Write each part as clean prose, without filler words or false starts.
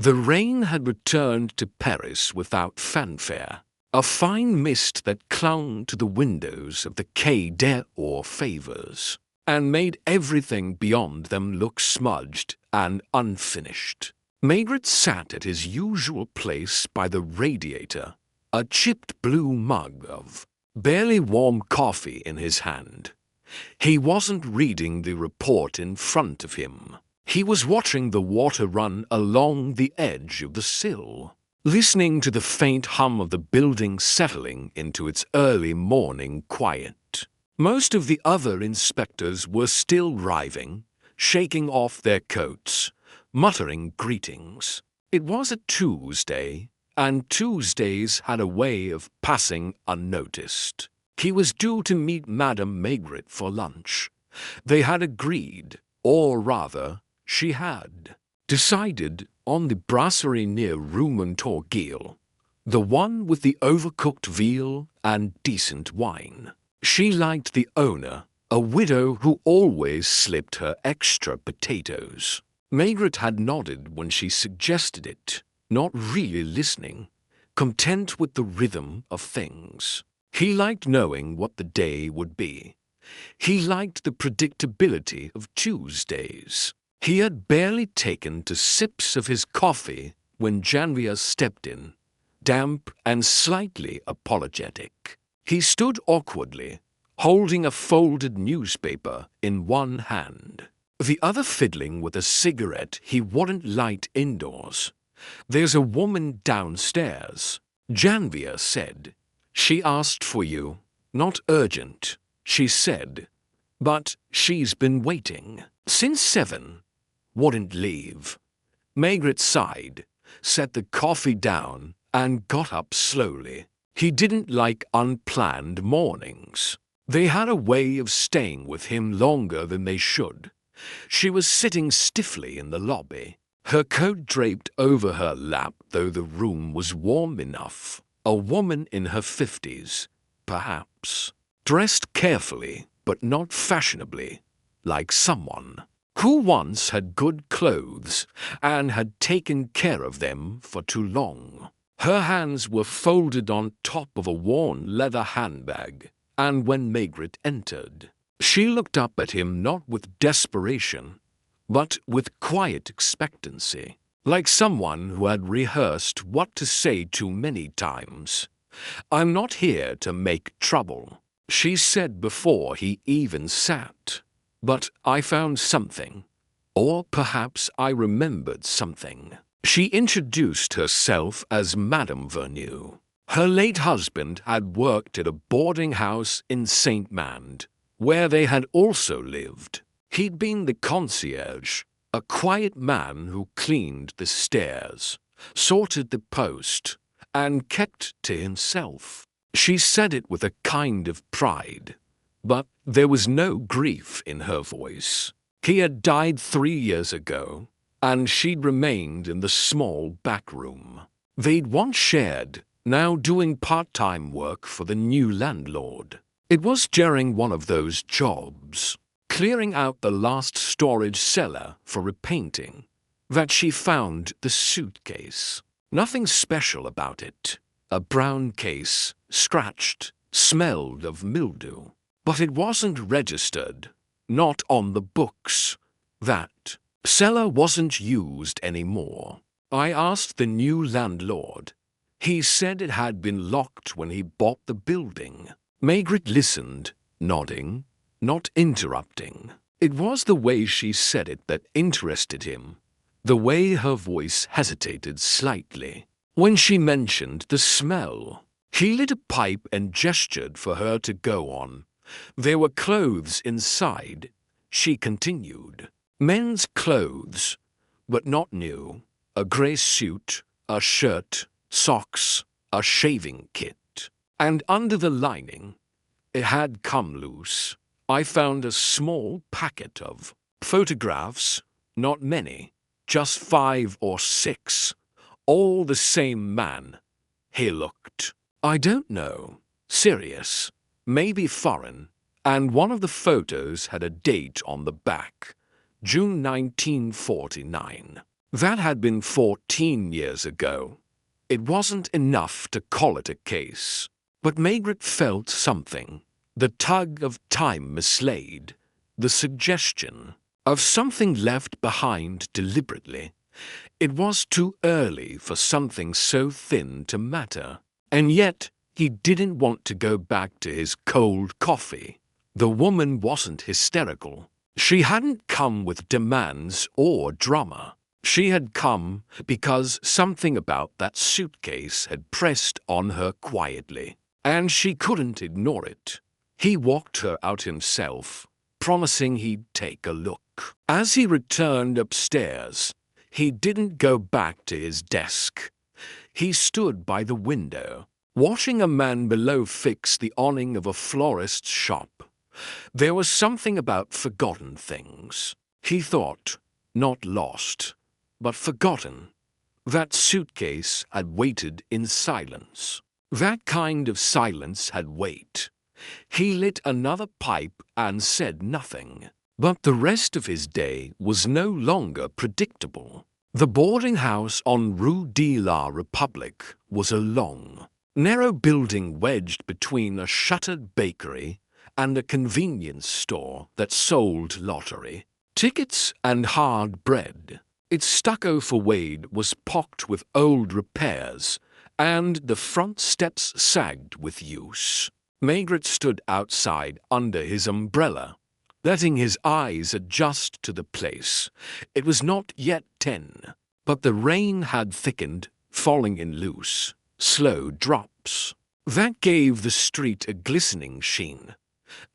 The rain had returned to Paris without fanfare, a fine mist that clung to the windows of the Quai des Orfèvres and made everything beyond them look smudged and unfinished. Maigret sat at his usual place by the radiator, a chipped blue mug of barely warm coffee in his hand. He wasn't reading the report in front of him. He was watching the water run along the edge of the sill, listening to the faint hum of the building settling into its early morning quiet. Most of the other inspectors were still arriving, shaking off their coats, muttering greetings. It was a Tuesday, and Tuesdays had a way of passing unnoticed. He was due to meet Madame Maigret for lunch. They had agreed, or rather, she had decided on the brasserie near Rue Montorgueil, the one with the overcooked veal and decent wine. She liked the owner, a widow who always slipped her extra potatoes. Maigret had nodded when she suggested it, not really listening, content with the rhythm of things. He liked knowing what the day would be. He liked the predictability of Tuesdays. He had barely taken 2 sips of his coffee when Janvier stepped in, damp and slightly apologetic. He stood awkwardly, holding a folded newspaper in one hand, the other fiddling with a cigarette he wouldn't light indoors. "There's a woman downstairs," Janvier said. "She asked for you. Not urgent," she said, "but she's been waiting since 7. Wouldn't leave." Maigret sighed, set the coffee down, and got up slowly. He didn't like unplanned mornings. They had a way of staying with him longer than they should. She was sitting stiffly in the lobby, her coat draped over her lap, though the room was warm enough. A woman in her 50s, perhaps, dressed carefully but not fashionably, like someone who once had good clothes and had taken care of them for too long. Her hands were folded on top of a worn leather handbag, and when Maigret entered, she looked up at him not with desperation, but with quiet expectancy, like someone who had rehearsed what to say too many times. "I'm not here to make trouble," she said before he even sat. "But I found something. Or perhaps I remembered something." She introduced herself as Madame Vernieu. Her late husband had worked at a boarding house in Saint Mande, where they had also lived. He'd been the concierge, a quiet man who cleaned the stairs, sorted the post, and kept to himself. She said it with a kind of pride, but there was no grief in her voice. He had died 3 years ago, and she'd remained in the small back room they'd once shared, now doing part-time work for the new landlord. It was during one of those jobs, clearing out the last storage cellar for repainting, that she found the suitcase. Nothing special about it. A brown case, scratched, smelled of mildew. But it wasn't registered, not on the books. That cellar wasn't used anymore. I asked the new landlord. He said it had been locked when he bought the building. Maigret listened, nodding, not interrupting. It was the way she said it that interested him, the way her voice hesitated slightly. When she mentioned the smell, he lit a pipe and gestured for her to go on. "There were clothes inside," she continued. "Men's clothes, but not new. A grey suit, a shirt, socks, a shaving kit. And under the lining, it had come loose. I found a small packet of photographs, not many, just 5 or 6, all the same man." He looked. "I don't know. Serious. Maybe foreign." And one of the photos had a date on the back, June 1949. That had been 14 years ago. It wasn't enough to call it a case. But Margaret felt something. The tug of time mislaid. The suggestion of something left behind deliberately. It was too early for something so thin to matter. And yet, he didn't want to go back to his cold coffee. The woman wasn't hysterical. She hadn't come with demands or drama. She had come because something about that suitcase had pressed on her quietly, and she couldn't ignore it. He walked her out himself, promising he'd take a look. As he returned upstairs, he didn't go back to his desk. He stood by the window, watching a man below fix the awning of a florist's shop. There was something about forgotten things. He thought, not lost, but forgotten. That suitcase had waited in silence. That kind of silence had weight. He lit another pipe and said nothing. But the rest of his day was no longer predictable. The boarding house on Rue de la Republique was a long, narrow building wedged between a shuttered bakery and a convenience store that sold lottery tickets and hard bread. Its stucco facade was pocked with old repairs, and the front steps sagged with use. Margaret stood outside under his umbrella, letting his eyes adjust to the place. It was not yet 10, but the rain had thickened, falling in loose, slow drops. That gave the street a glistening sheen.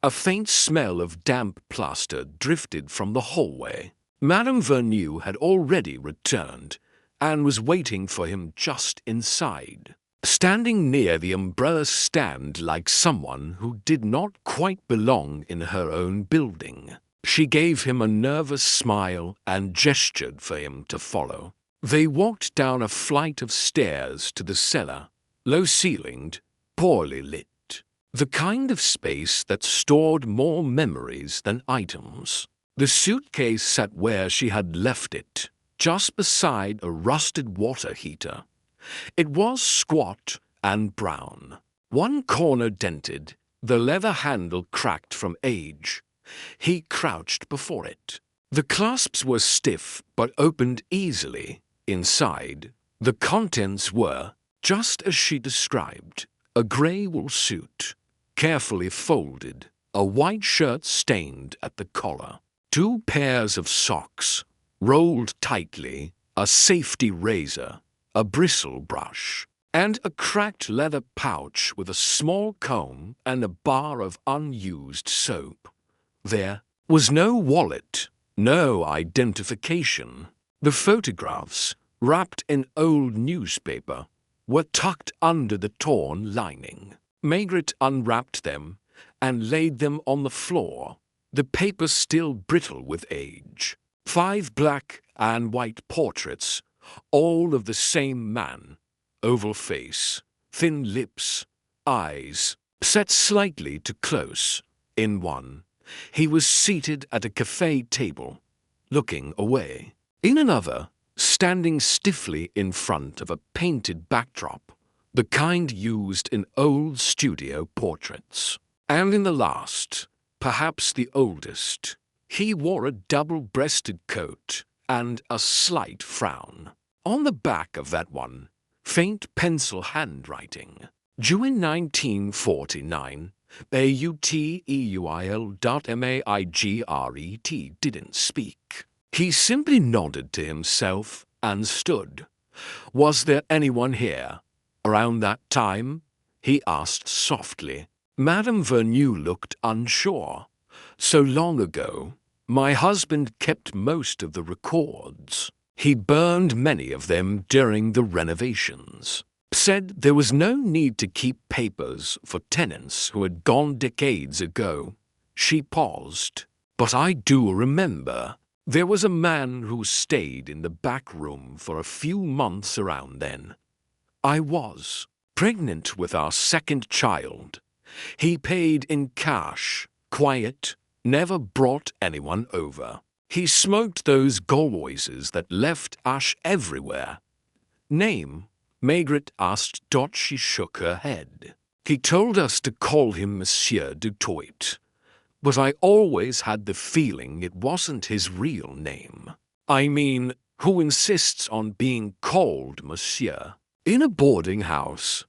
A faint smell of damp plaster drifted from the hallway. Madame Vernew had already returned, and was waiting for him just inside, standing near the umbrella stand like someone who did not quite belong in her own building. She gave him a nervous smile and gestured for him to follow. They walked down a flight of stairs to the cellar, low-ceilinged, poorly lit. The kind of space that stored more memories than items. The suitcase sat where she had left it, just beside a rusted water heater. It was squat and brown, one corner dented, the leather handle cracked from age. He crouched before it. The clasps were stiff but opened easily. Inside, the contents were, just as she described, a grey wool suit, carefully folded, a white shirt stained at the collar, 2 pairs of socks, rolled tightly, a safety razor, a bristle brush, and a cracked leather pouch with a small comb and a bar of unused soap. There was no wallet, no identification. The photographs, wrapped in old newspaper, were tucked under the torn lining. Margaret unwrapped them and laid them on the floor, the paper still brittle with age. 5 black and white portraits, all of the same man. Oval face, thin lips, eyes, set slightly too close. In one, he was seated at a cafe table, looking away. In another, standing stiffly in front of a painted backdrop, the kind used in old studio portraits. And in the last, perhaps the oldest, he wore a double-breasted coat and a slight frown. On the back of that one, faint pencil handwriting. Due in 1949, Auteil.Maigret didn't speak. He simply nodded to himself and stood. Was there anyone here? Around that time? He asked softly. Madame Vernew looked unsure. So long ago, my husband kept most of the records. He burned many of them during the renovations. Said there was no need to keep papers for tenants who had gone decades ago. She paused. But I do remember. There was a man who stayed in the back room for a few months around then. I was pregnant with our second child. He paid in cash, quiet, never brought anyone over. He smoked those gauloises that left ash everywhere. Name? Margaret asked. She shook her head. He told us to call him Monsieur du Toit, but I always had the feeling it wasn't his real name. I mean, who insists on being called Monsieur? In a boarding house.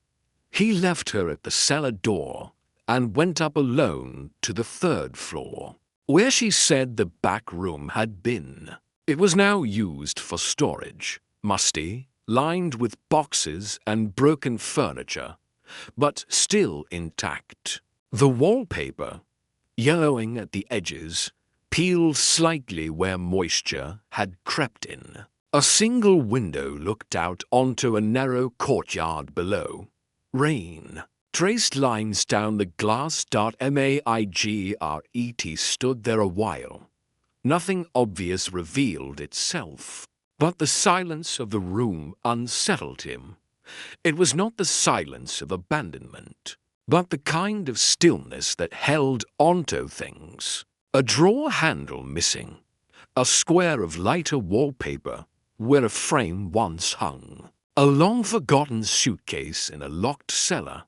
He left her at the cellar door and went up alone to the 3rd floor, where she said the back room had been. It was now used for storage, musty, lined with boxes and broken furniture, but still intact. The wallpaper, yellowing at the edges, peeled slightly where moisture had crept in. A single window looked out onto a narrow courtyard below. Rain. Traced lines down the glass. Maigret stood there a while. Nothing obvious revealed itself, but the silence of the room unsettled him. It was not the silence of abandonment, but the kind of stillness that held onto things. A drawer handle missing, a square of lighter wallpaper where a frame once hung, a long-forgotten suitcase in a locked cellar.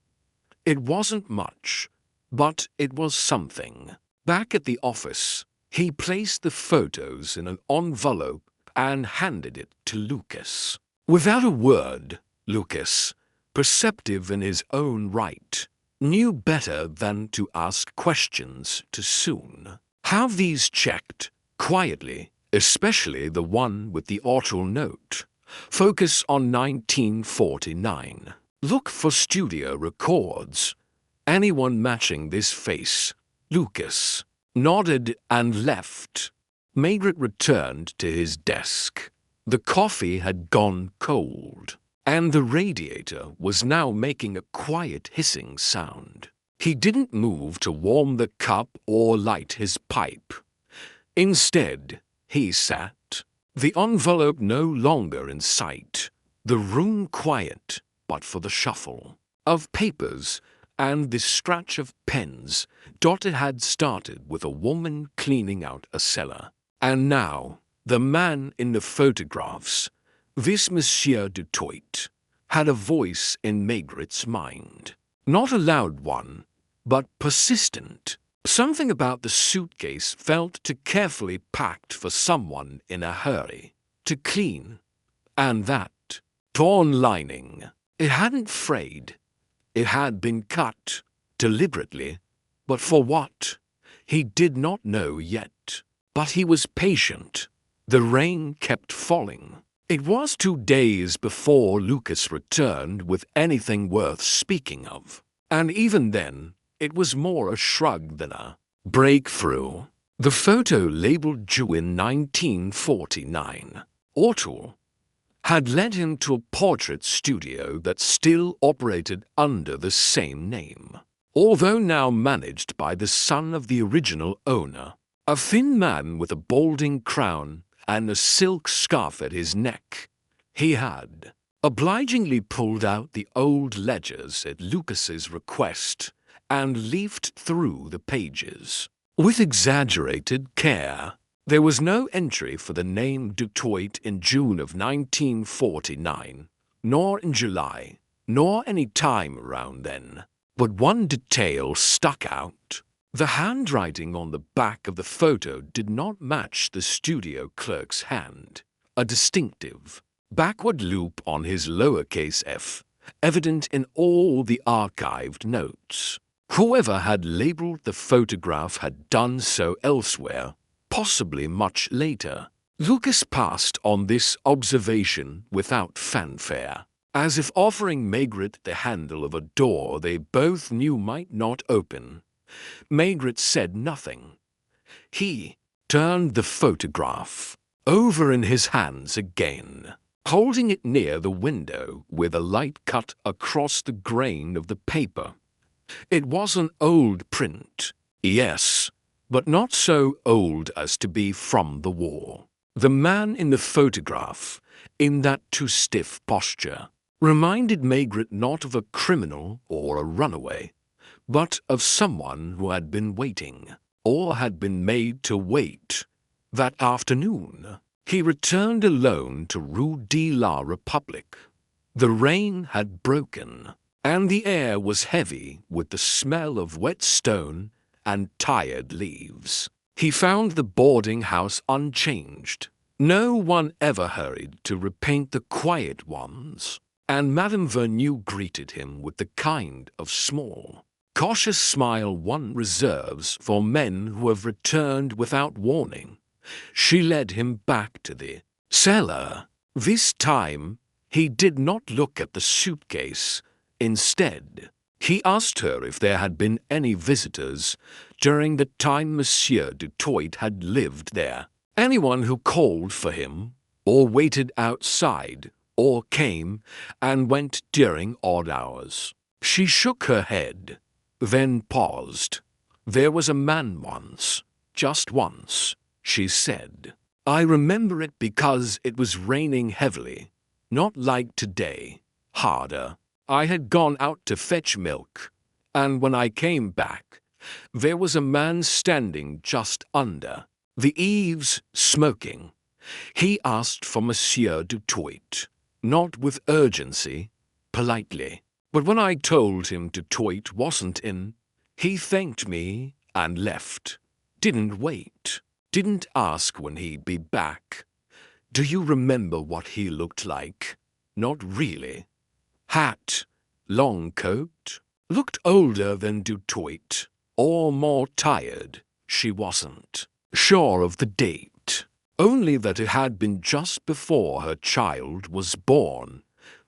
It wasn't much, but it was something. Back at the office, he placed the photos in an envelope and handed it to Lucas. Without a word, Lucas, perceptive in his own right, knew better than to ask questions too soon. Have these checked, quietly, especially the one with the auto note. Focus on 1949. Look for studio records. Anyone matching this face? Lucas nodded and left. Margaret returned to his desk. The coffee had gone cold, and the radiator was now making a quiet hissing sound. He didn't move to warm the cup or light his pipe. Instead, he sat, the envelope no longer in sight, the room quiet but for the shuffle of papers and the scratch of pens. It had started with a woman cleaning out a cellar, and now the man in the photographs, this Monsieur du Toit, had a voice in Margaret's mind. Not a loud one, but persistent. Something about the suitcase felt too carefully packed for someone in a hurry to clean. And that torn lining, it hadn't frayed. It had been cut, deliberately, but for what? He did not know yet. But he was patient. The rain kept falling. It was 2 days before Lucas returned with anything worth speaking of, and even then, it was more a shrug than a breakthrough. The photo labeled due in 1949, O'Toole, had led him to a portrait studio that still operated under the same name, although now managed by the son of the original owner, a thin man with a balding crown and a silk scarf at his neck. He had obligingly pulled out the old ledgers at Lucas's request and leafed through the pages. With exaggerated care, there was no entry for the name du Toit in June of 1949, nor in July, nor any time around then. But one detail stuck out. The handwriting on the back of the photo did not match the studio clerk's hand, a distinctive, backward loop on his lowercase f, evident in all the archived notes. Whoever had labeled the photograph had done so elsewhere, possibly much later. Lucas passed on this observation without fanfare, as if offering Margaret the handle of a door they both knew might not open. Margaret said nothing. He turned the photograph over in his hands again, holding it near the window where the light cut across the grain of the paper. It was an old print, yes, but not so old as to be from the war. The man in the photograph, in that too stiff posture, reminded Margaret not of a criminal or a runaway, but of someone who had been waiting, or had been made to wait, That afternoon, he returned alone to Rue de la Republique. The rain had broken, and the air was heavy with the smell of wet stone and tired leaves. He found the boarding house unchanged. No one ever hurried to repaint the quiet ones, and Madame Vernew greeted him with the kind of small, cautious smile one reserves for men who have returned without warning. She led him back to the cellar. This time, he did not look at the suitcase. Instead, he asked her if there had been any visitors during the time Monsieur du Toit had lived there. Anyone who called for him, or waited outside, or came and went during odd hours. She shook her head, then paused. There was a man once, just once, she said. I remember it because it was raining heavily, not like today, harder. I had gone out to fetch milk, and when I came back, there was a man standing just under the eaves, smoking. He asked for Monsieur du Toit, not with urgency, politely. But when I told him du Toit wasn't in, he thanked me and left. Didn't wait. Didn't ask when he'd be back. Do you remember what he looked like? Not really. Hat, long coat. Looked older than du Toit, or more tired. She wasn't sure of the date, only that it had been just before her child was born.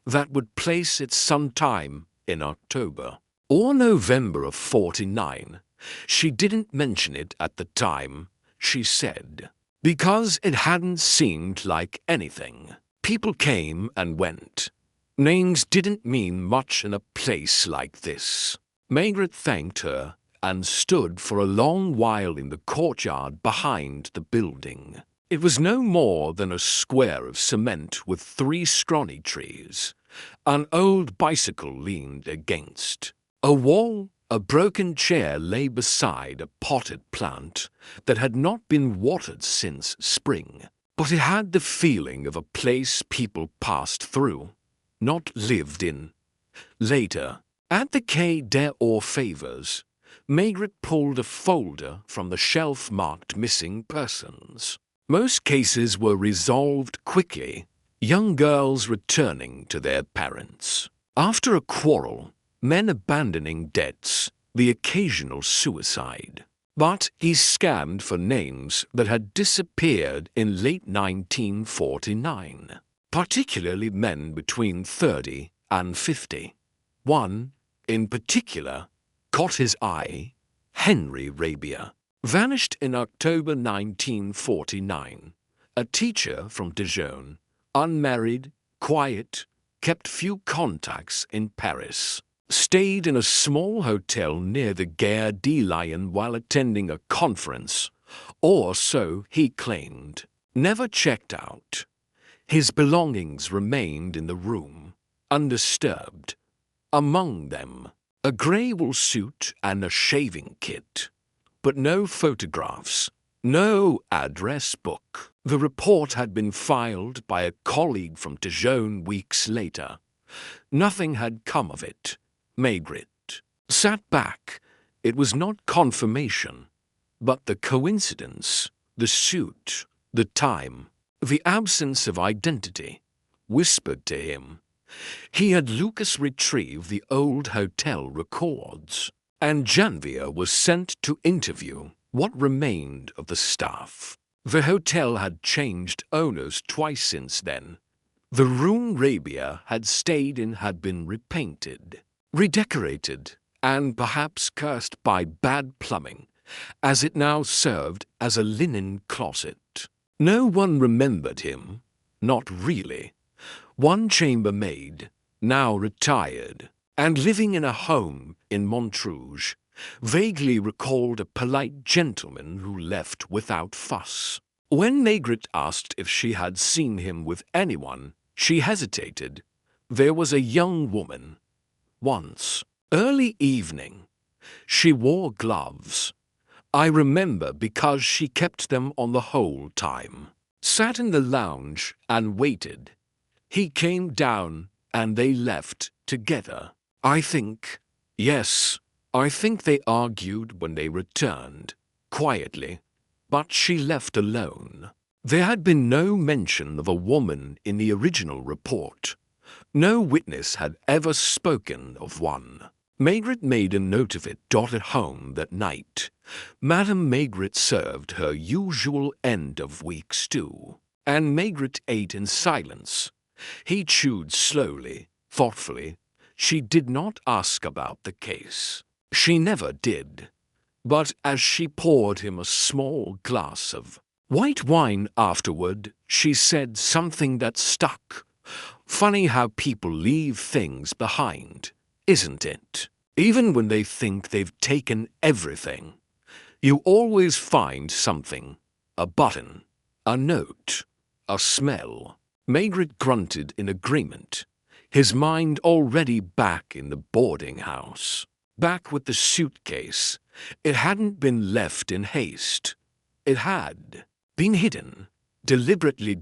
That would place it sometime in October or November of 49. She didn't mention it at the time, she said, because it hadn't seemed like anything. People came and went. Names didn't mean much in a place like this. Margaret thanked her and stood for a long while in the courtyard behind the building. It was no more than a square of cement with 3 scrawny trees. An old bicycle leaned against a wall. A broken chair lay beside a potted plant that had not been watered since spring, but it had the feeling of a place people passed through, not lived in. Later, at the Quai des Orfèvres, Margaret pulled a folder from the shelf marked Missing Persons. Most cases were resolved quickly, young girls returning to their parents. After a quarrel, men abandoning debts, the occasional suicide. But he scanned for names that had disappeared in late 1949, particularly men between 30 and 50. One, in particular, caught his eye. Henry Rabier vanished in October 1949. A teacher from Dijon, unmarried, quiet, kept few contacts in Paris. Stayed in a small hotel near the Gare de Lyon while attending a conference, or so he claimed. Never checked out. His belongings remained in the room, undisturbed. Among them, a grey wool suit and a shaving kit. But no photographs, no address book. The report had been filed by a colleague from Dijon weeks later. Nothing had come of it. Margaret sat back. It was not confirmation, but the coincidence, the suit, the time, the absence of identity, whispered to him. He had Lucas retrieve the old hotel records, and Janvier was sent to interview what remained of the staff. The hotel had changed owners twice since then. The room Rabier had stayed in had been repainted, redecorated, and perhaps cursed by bad plumbing, as it now served as a linen closet. No one remembered him, not really. One chambermaid, now retired, and living in a home in Montrouge, vaguely recalled a polite gentleman who left without fuss. When Margaret asked if she had seen him with anyone, she hesitated. There was a young woman. Once, early evening. She wore gloves, I remember because she kept them on the whole time. Sat in the lounge and waited. He came down and they left together. Yes, I think they argued when they returned, quietly, but she left alone. There had been no mention of a woman in the original report. No witness had ever spoken of one. Margaret made a note of it at home that night. Madame Margaret served her usual end-of-week stew, and Margaret ate in silence. He chewed slowly, thoughtfully. She did not ask about the case. She never did. But as she poured him a small glass of white wine afterward, she said something that stuck. Funny how people leave things behind, isn't it? Even when they think they've taken everything. You always find something. A button, a note, a smell. Margaret grunted in agreement, his mind already back in the boarding house. Back with the suitcase. It hadn't been left in haste. It had been hidden, deliberately,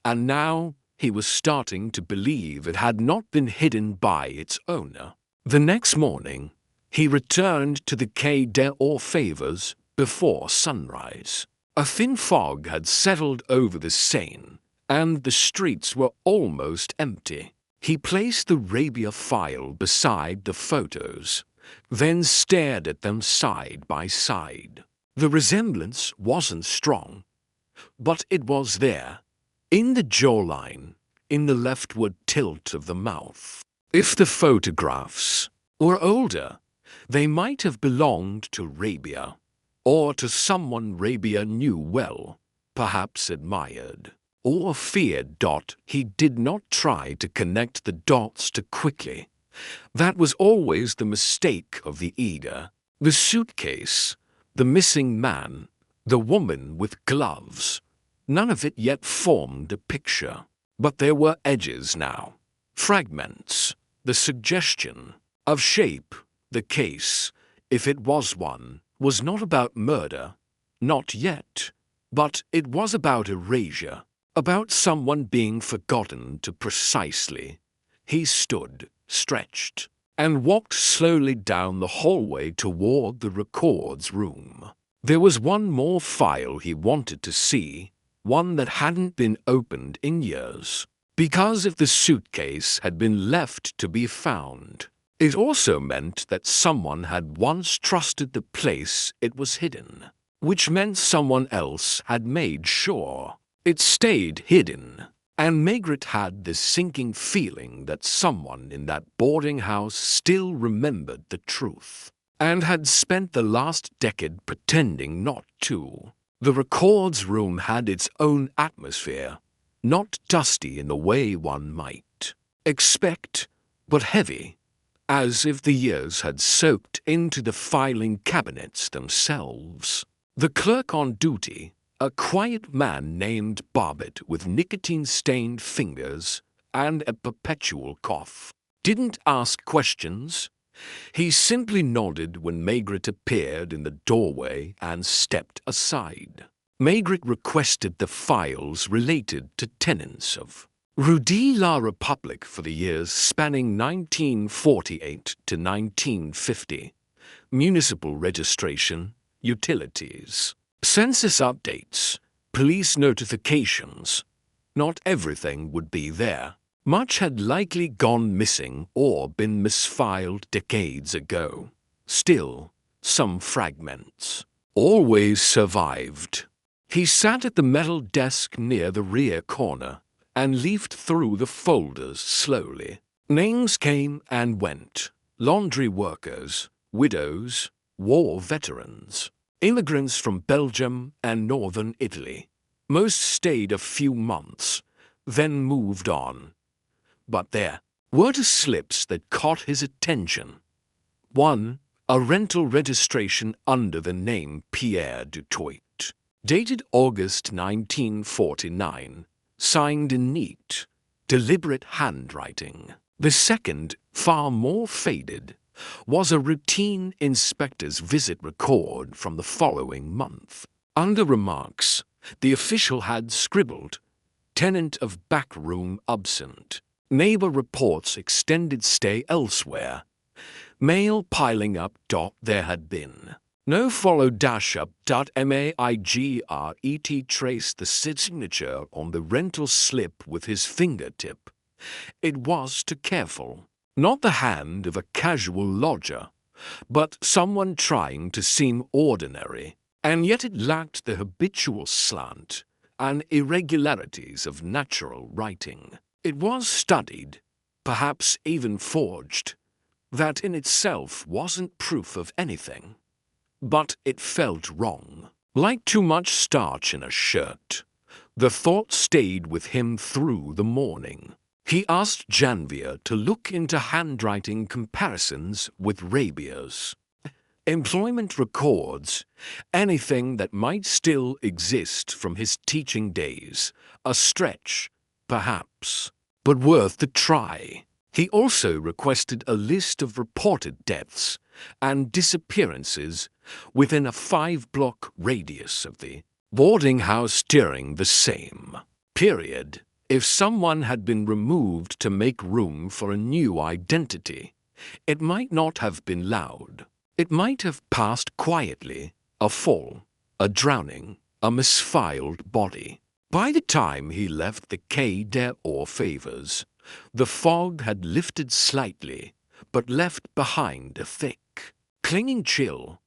and now he was starting to believe it had not been hidden by its owner. The next morning, he returned to the Quai des Orfèvres before sunrise. A thin fog had settled over the Seine, and the streets were almost empty. He placed the rapier file beside the photos, then stared at them side by side. The resemblance wasn't strong, but it was there, in the jawline, in the leftward tilt of the mouth. If the photographs were older, they might have belonged to Rabia, or to someone Rabia knew well, perhaps admired, or feared. He did not try to connect the dots too quickly. That was always the mistake of the eager. The suitcase, the missing man, the woman with gloves. None of it yet formed a picture. But there were edges now, fragments, the suggestion of shape. The case, if it was one, was not about murder, not yet, but it was about erasure, about someone being forgotten too precisely. He stood, stretched, and walked slowly down the hallway toward the records room. There was one more file he wanted to see, one that hadn't been opened in years. Because if the suitcase had been left to be found, it also meant that someone had once trusted the place it was hidden, which meant someone else had made sure it stayed hidden. And Margaret had this sinking feeling that someone in that boarding house still remembered the truth, and had spent the last decade pretending not to. The records room had its own atmosphere, not dusty in the way one might expect, but heavy, as if the years had soaked into the filing cabinets themselves. The clerk on duty, a quiet man named Barbet with nicotine-stained fingers and a perpetual cough, didn't ask questions. He simply nodded when Margaret appeared in the doorway and stepped aside. Margaret requested the files related to tenants of Rue de la Republique for the years spanning 1948 to 1950, municipal registration, utilities, census updates, police notifications. Not everything would be there. Much had likely gone missing or been misfiled decades ago. Still, some fragments always survived. He sat at the metal desk near the rear corner and leafed through the folders slowly. Names came and went. Laundry workers, widows, war veterans, immigrants from Belgium and northern Italy. Most stayed a few months, then moved on. But there were two slips that caught his attention. One, a rental registration under the name Pierre Dutoit, dated August 1949, signed in neat, deliberate handwriting. The second, far more faded, was a routine inspector's visit record from the following month. Under remarks, the official had scribbled, "Tenant of back room absent. Neighbor reports extended stay elsewhere. Mail piling up. There had been no follow dash up. Maigret traced the signature on the rental slip with his fingertip. It was too careful. Not the hand of a casual lodger, but someone trying to seem ordinary. And yet it lacked the habitual slant and irregularities of natural writing. It was studied, perhaps even forged. That in itself wasn't proof of anything. But it felt wrong. Like too much starch in a shirt. The thought stayed with him through the morning. He asked Janvier to look into handwriting comparisons with Rabier's. Employment records, anything that might still exist from his teaching days, a stretch, perhaps, but worth the try. He also requested a list of reported deaths and disappearances within a 5-block radius of the boarding house during the same period. If someone had been removed to make room for a new identity, it might not have been loud. It might have passed quietly, a fall, a drowning, a misfiled body. By the time he left the Quai des Orfèvres, the fog had lifted slightly, but left behind a thick, clinging chill.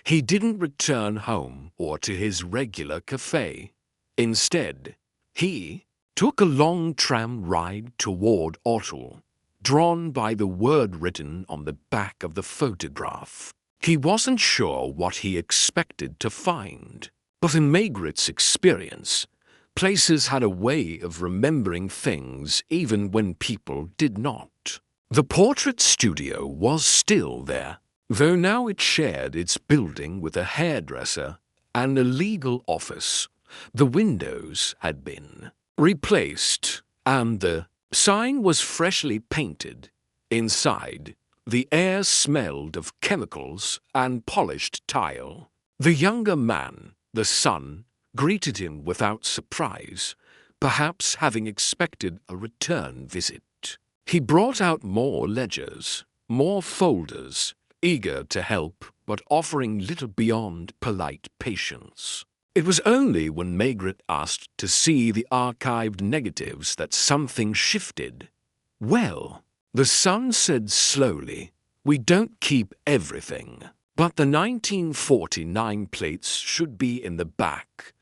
He didn't return home or to his regular café. Instead, he took a long tram ride toward Auteuil, drawn by the word written on the back of the photograph. He wasn't sure what he expected to find, but in Maigret's experience, places had a way of remembering things even when people did not. The portrait studio was still there, though now it shared its building with a hairdresser and a legal office. The windows had been replaced, and the sign was freshly painted. Inside, the air smelled of chemicals and polished tile. The younger man, the son, greeted him without surprise, perhaps having expected a return visit. He brought out more ledgers, more folders, eager to help, but offering little beyond polite patience. It was only when Maigret asked to see the archived negatives that something shifted. "Well," the son said slowly, "we don't keep everything, but the 1949 plates should be in the back."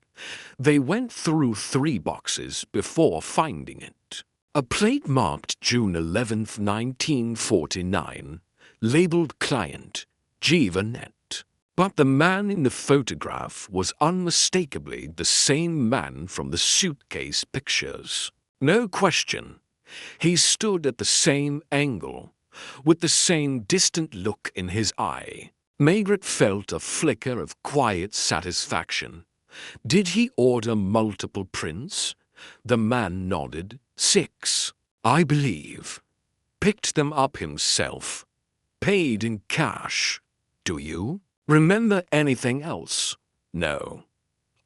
They went through 3 boxes before finding it. A plate marked June 11th, 1949, labeled Client, Givanet. But the man in the photograph was unmistakably the same man from the suitcase pictures. No question. He stood at the same angle, with the same distant look in his eye. Maigret felt a flicker of quiet satisfaction. Did he order multiple prints? The man nodded. 6, I believe. Picked them up himself. Paid in cash. Do you remember anything else? No.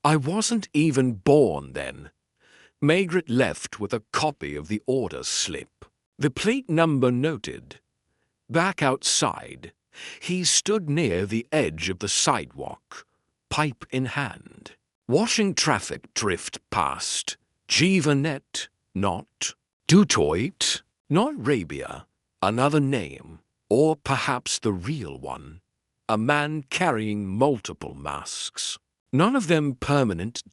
I wasn't even born then. Maigret left with a copy of the order slip. The plate number noted. Back outside, he stood near the edge of the sidewalk, pipe in hand, watching traffic drift past. Givanet, not Dutoit, not Rabier, another name, or perhaps the real one. A man carrying multiple masks. None of them permanent.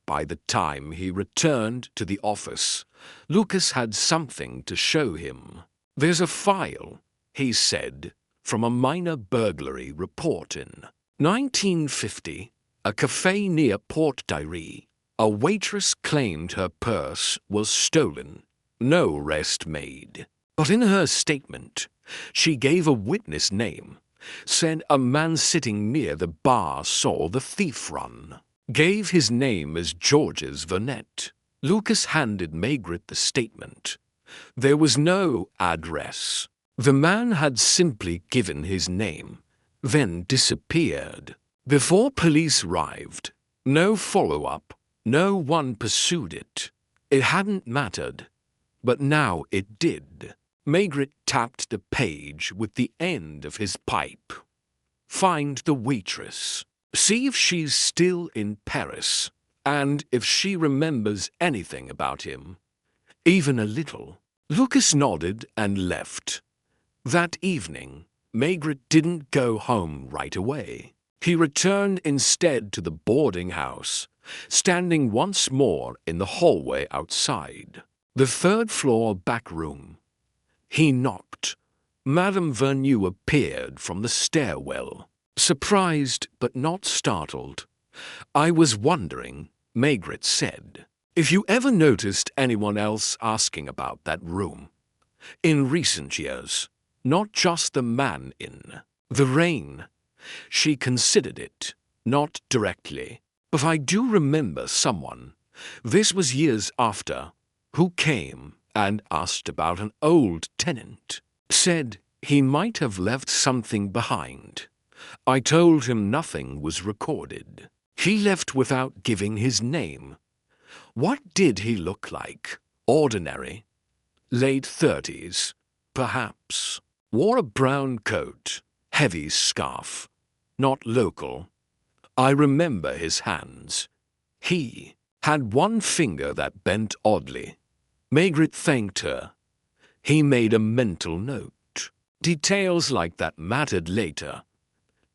By the time he returned to the office, Lucas had something to show him. There's a file, he said, from a minor burglary report in 1950, a cafe near Port Dairy. A waitress claimed her purse was stolen. No arrest made. But in her statement, she gave a witness name. Said a man sitting near the bar saw the thief run. Gave his name as Georges Vernet. Lucas handed Maigret the statement. There was no address. The man had simply given his name, then disappeared. Before police arrived, no follow-up, no one pursued it. It hadn't mattered, but now it did. Maigret tapped the page with the end of his pipe. Find the waitress. See if she's still in Paris, and if she remembers anything about him, even a little. Lucas nodded and left. That evening, Maigret didn't go home right away. He returned instead to the boarding house, standing once more in the hallway outside. The third-floor back room. He knocked. Madame Vernou appeared from the stairwell, surprised but not startled. "I was wondering," Maigret said, "if you ever noticed anyone else asking about that room. In recent years, not just the man in the rain." She considered it, not directly, but I do remember someone, this was years after, who came and asked about an old tenant. Said he might have left something behind. I told him nothing was recorded. He left without giving his name. What did he look like? Ordinary? Late 30s, perhaps. Wore a brown coat, heavy scarf. Not local. I remember his hands. He had one finger that bent oddly. Maigret thanked her. He made a mental note. Details like that mattered later.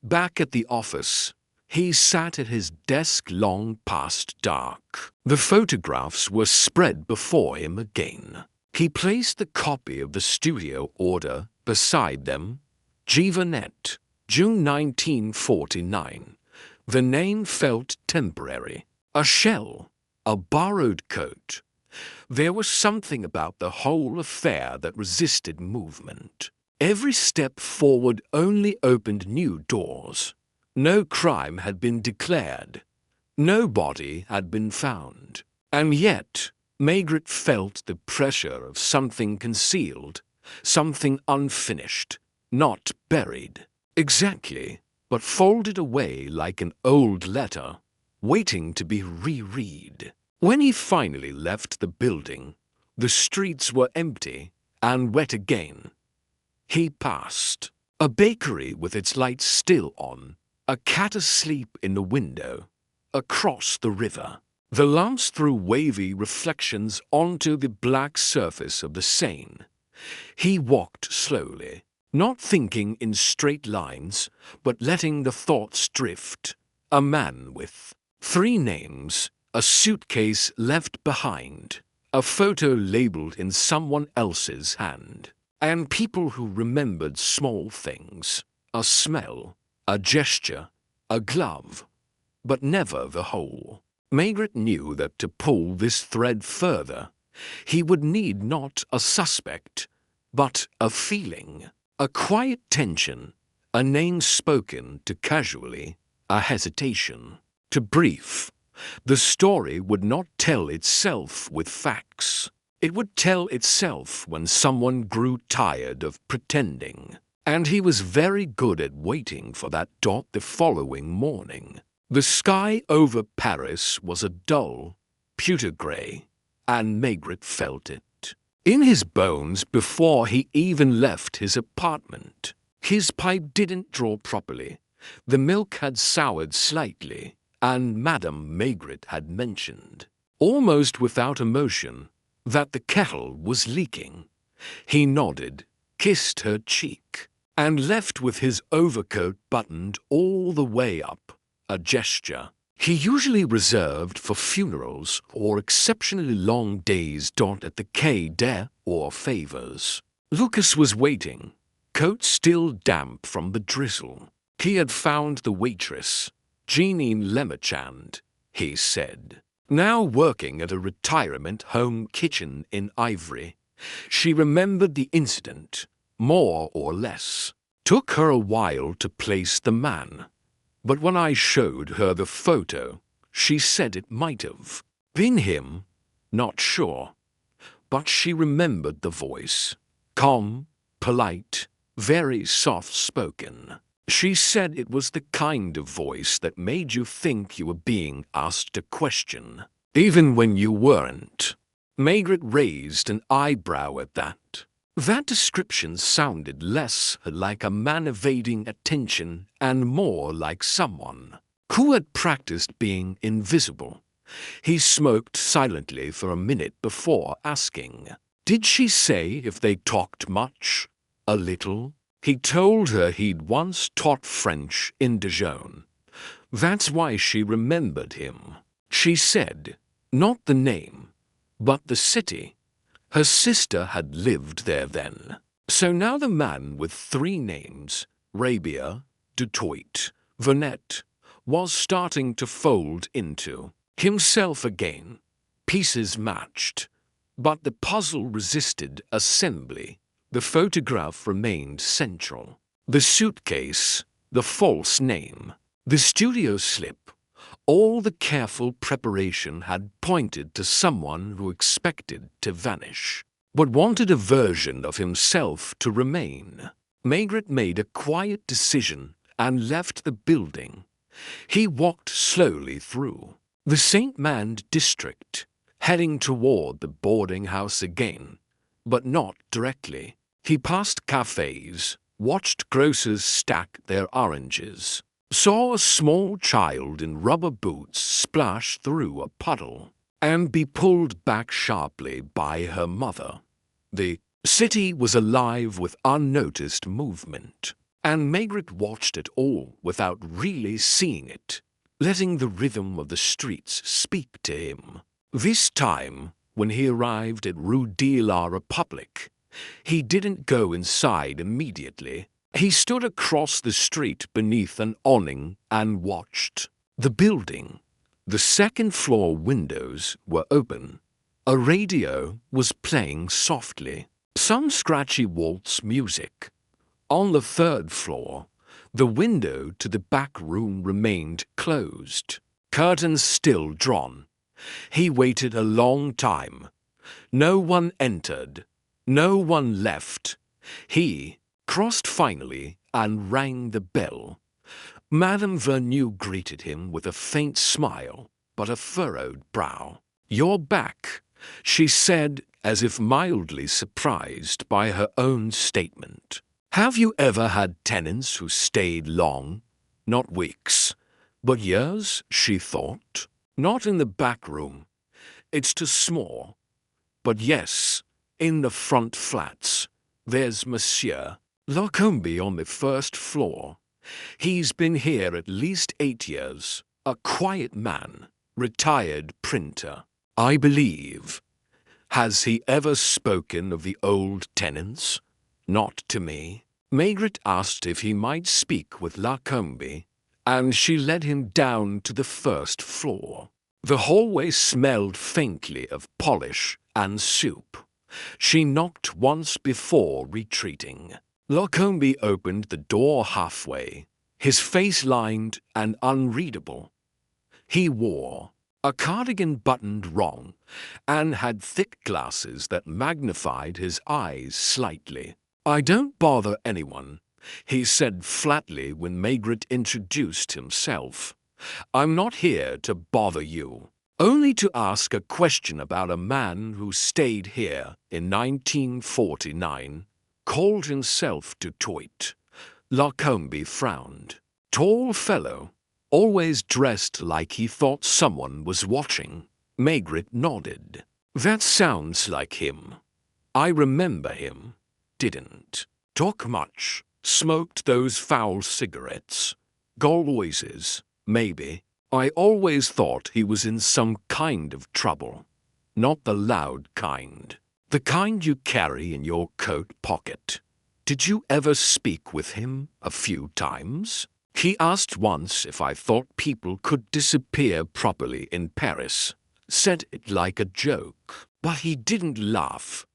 Back at the office, he sat at his desk long past dark. The photographs were spread before him again. He placed the copy of the studio order beside them. Givernet, June 1949. The name felt temporary. A shell, a borrowed coat. There was something about the whole affair that resisted movement. Every step forward only opened new doors. No crime had been declared. No body had been found. And yet, Maigret felt the pressure of something concealed, something unfinished, not buried. Exactly, but folded away like an old letter, waiting to be reread. When he finally left the building, the streets were empty and wet again. He passed a bakery with its lights still on, a cat asleep in the window, across the river. The lamps threw wavy reflections onto the black surface of the Seine. He walked slowly, not thinking in straight lines, but letting the thoughts drift. A man with 3 names, a suitcase left behind, a photo labeled in someone else's hand, and people who remembered small things, a smell, a gesture, a glove, but never the whole. Maigret knew that to pull this thread further, he would need not a suspect, but a feeling, a quiet tension, a name spoken to casually, a hesitation. To brief, the story would not tell itself with facts. It would tell itself when someone grew tired of pretending. And he was very good at waiting for that dot the following morning. The sky over Paris was a dull, pewter grey, and Maigret felt it. In his bones before he even left his apartment. His pipe didn't draw properly. The milk had soured slightly, and Madame Maigret had mentioned, almost without emotion, that the kettle was leaking. He nodded, kissed her cheek, and left with his overcoat buttoned all the way up, a gesture he usually reserved for funerals or exceptionally long days at the Quai des Orfèvres. Lucas was waiting, coat still damp from the drizzle. He had found the waitress, Jeanine Lemarchand, he said, now working at a retirement home kitchen in Ivry. She remembered the incident, more or less. Took her a while to place the man, but when I showed her the photo, she said it might have been him, not sure. But she remembered the voice, calm, polite, very soft-spoken. She said it was the kind of voice that made you think you were being asked a question, even when you weren't. Margaret raised an eyebrow at that. That description sounded less like a man evading attention and more like someone who had practiced being invisible. He smoked silently for a minute before asking, "Did she say if they talked much?" "A little." He told her he'd once taught French in Dijon. That's why she remembered him. She said, not the name, but the city. Her sister had lived there then. So now the man with 3 names, Rabia, Dutoit, Vernet, was starting to fold into himself again. Pieces matched, but the puzzle resisted assembly. The photograph remained central. The suitcase, the false name, the studio slip, all the careful preparation had pointed to someone who expected to vanish, but wanted a version of himself to remain. Margaret made a quiet decision and left the building. He walked slowly through the St. Mand district, heading toward the boarding house again, but not directly. He passed cafes, watched grocers stack their oranges, saw a small child in rubber boots splash through a puddle, and be pulled back sharply by her mother. The city was alive with unnoticed movement, and Margaret watched it all without really seeing it, letting the rhythm of the streets speak to him. This time, when he arrived at Rue de la Republique, he didn't go inside immediately. He stood across the street beneath an awning and watched. The building, the second-floor windows were open. A radio was playing softly, some scratchy waltz music. On the 3rd floor, the window to the back room remained closed, curtains still drawn. He waited a long time. No one entered. No one left. He crossed finally and rang the bell. Madame Vernew greeted him with a faint smile, but a furrowed brow. "You're back," she said, as if mildly surprised by her own statement. "Have you ever had tenants who stayed long? Not weeks, but years," she thought. "Not in the back room. It's too small. But yes, in the front flats. There's Monsieur Lacombe on the 1st floor. He's been here at least 8 years. A quiet man, retired printer, I believe. Has he ever spoken of the old tenants? Not to me." Margaret asked if he might speak with Lacombe, and she led him down to the 1st floor. The hallway smelled faintly of polish and soup. She knocked once before retreating. Lacombe opened the door halfway, his face lined and unreadable. He wore a cardigan buttoned wrong and had thick glasses that magnified his eyes slightly. "I don't bother anyone," he said flatly when Margaret introduced himself. "I'm not here to bother you. Only to ask a question about a man who stayed here in 1949, called himself Dutoit." Lacombe frowned. Tall fellow, always dressed like he thought someone was watching. Margaret nodded. "That sounds like him. I remember him. Didn't talk much. Smoked those foul cigarettes. Gauloises, maybe. I always thought he was in some kind of trouble. Not the loud kind. The kind you carry in your coat pocket. Did you ever speak with him a few times? He asked once if I thought people could disappear properly in Paris. Said it like a joke, but he didn't laugh."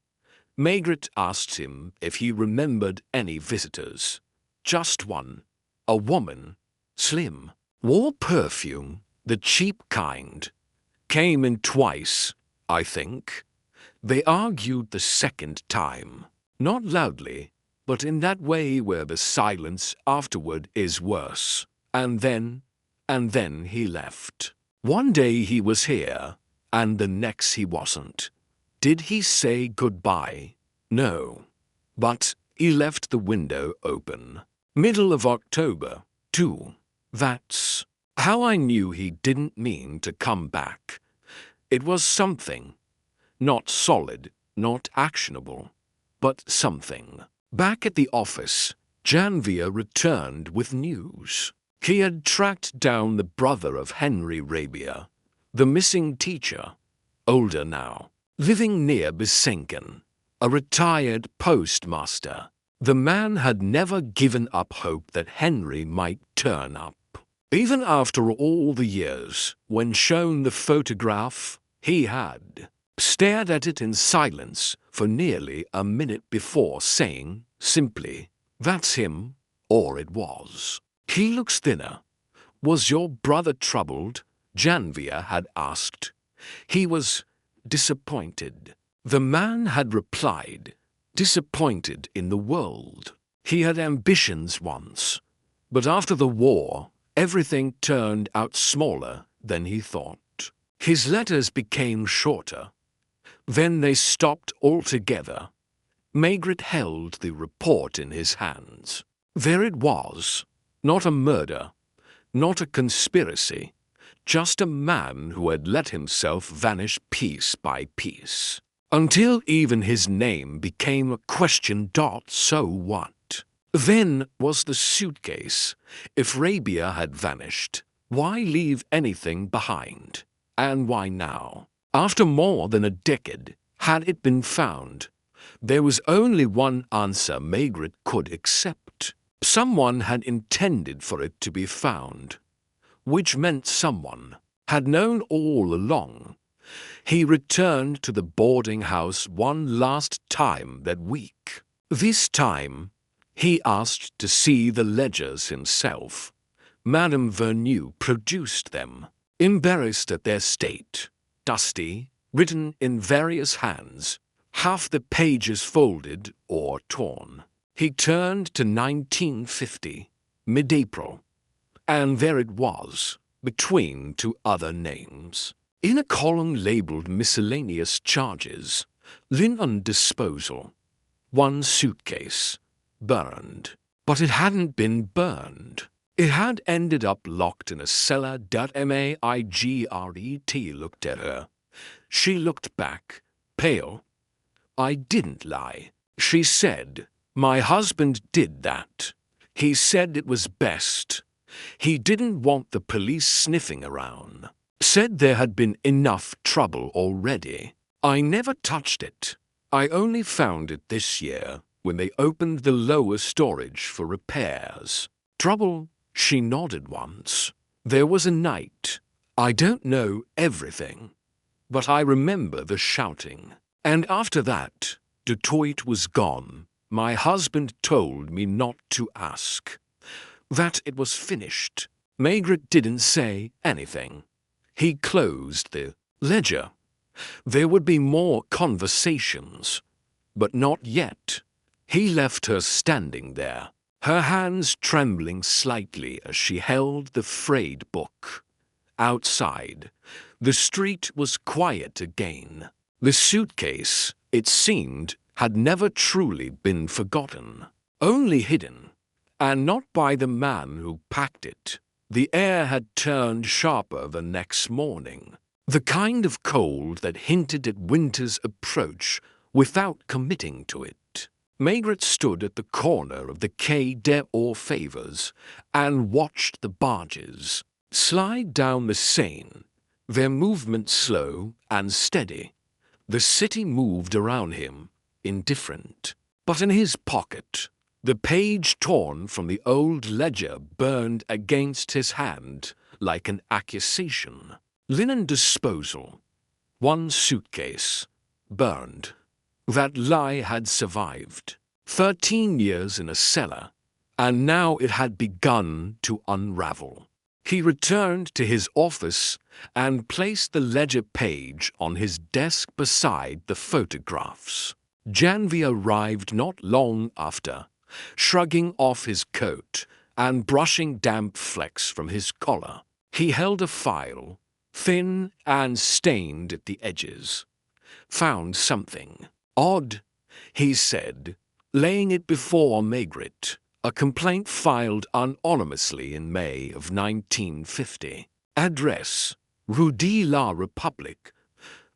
Margaret asked him if he remembered any visitors. "Just one. A woman. Slim. Wore perfume, the cheap kind. Came in twice, I think." They argued the second time. Not loudly, but in that way where the silence afterward is worse. And then he left. One day he was here, and the next he wasn't. Did he say goodbye? No. But he left the window open. Middle of October, too. That's how I knew he didn't mean to come back. It was something. Not solid, not actionable, but something. Back at the office, Janvier returned with news. He had tracked down the brother of Henry Rabier, the missing teacher, older now, living near Besenken, a retired postmaster. The man had never given up hope that Henry might turn up. Even after all the years, when shown the photograph, he had stared at it in silence for nearly a minute before saying, simply, "That's him," or it was. "He looks thinner. Was your brother troubled?" Janvier had asked. He was disappointed. The man had replied, disappointed in the world. He had ambitions once, but after the war, everything turned out smaller than he thought. His letters became shorter. Then they stopped altogether. Maigret held the report in his hands. There it was. Not a murder, not a conspiracy, just a man who had let himself vanish piece by piece, until even his name became a question. So what? Then was the suitcase. If Rabier had vanished, why leave anything behind? And why now? After more than a decade, had it been found? There was only one answer Maigret could accept. Someone had intended for it to be found, which meant someone had known all along. He returned to the boarding house one last time that week. This time, he asked to see the ledgers himself. Madame Vernew produced them, embarrassed at their state, dusty, written in various hands, half the pages folded or torn. He turned to 1950, mid-April, and there it was, between two other names. In a column labeled Miscellaneous Charges, linen disposal, one suitcase, burned. But it hadn't been burned. It had ended up locked in a cellar. Maigret looked at her. She looked back, pale. "I didn't lie," she said. "My husband did that. He said it was best. He didn't want the police sniffing around. Said there had been enough trouble already. I never touched it. I only found it this year when they opened the lower storage for repairs. Trouble?" She nodded once. "There was a night. I don't know everything, but I remember the shouting. And after that, Detroit was gone. My husband told me not to ask. That it was finished." Maigret didn't say anything. He closed the ledger. There would be more conversations, but not yet. He left her standing there, her hands trembling slightly as she held the frayed book. Outside, the street was quiet again. The suitcase, it seemed, had never truly been forgotten, only hidden, and not by the man who packed it. The air had turned sharper the next morning, the kind of cold that hinted at winter's approach without committing to it. Maigret stood at the corner of the Quai des Orfèvres and watched the barges slide down the Seine, their movement slow and steady. The city moved around him, indifferent. But in his pocket, the page torn from the old ledger burned against his hand like an accusation. Linen disposal, one suitcase, burned. That lie had survived. 13 years in a cellar, and now it had begun to unravel. He returned to his office and placed the ledger page on his desk beside the photographs. Janvier arrived not long after. shrugging off his coat and brushing damp flecks from his collar. He held a file, thin and stained at the edges. "Found something odd," he said, laying it before Maigret, a complaint filed anonymously in May of 1950. Address: Rue de la République.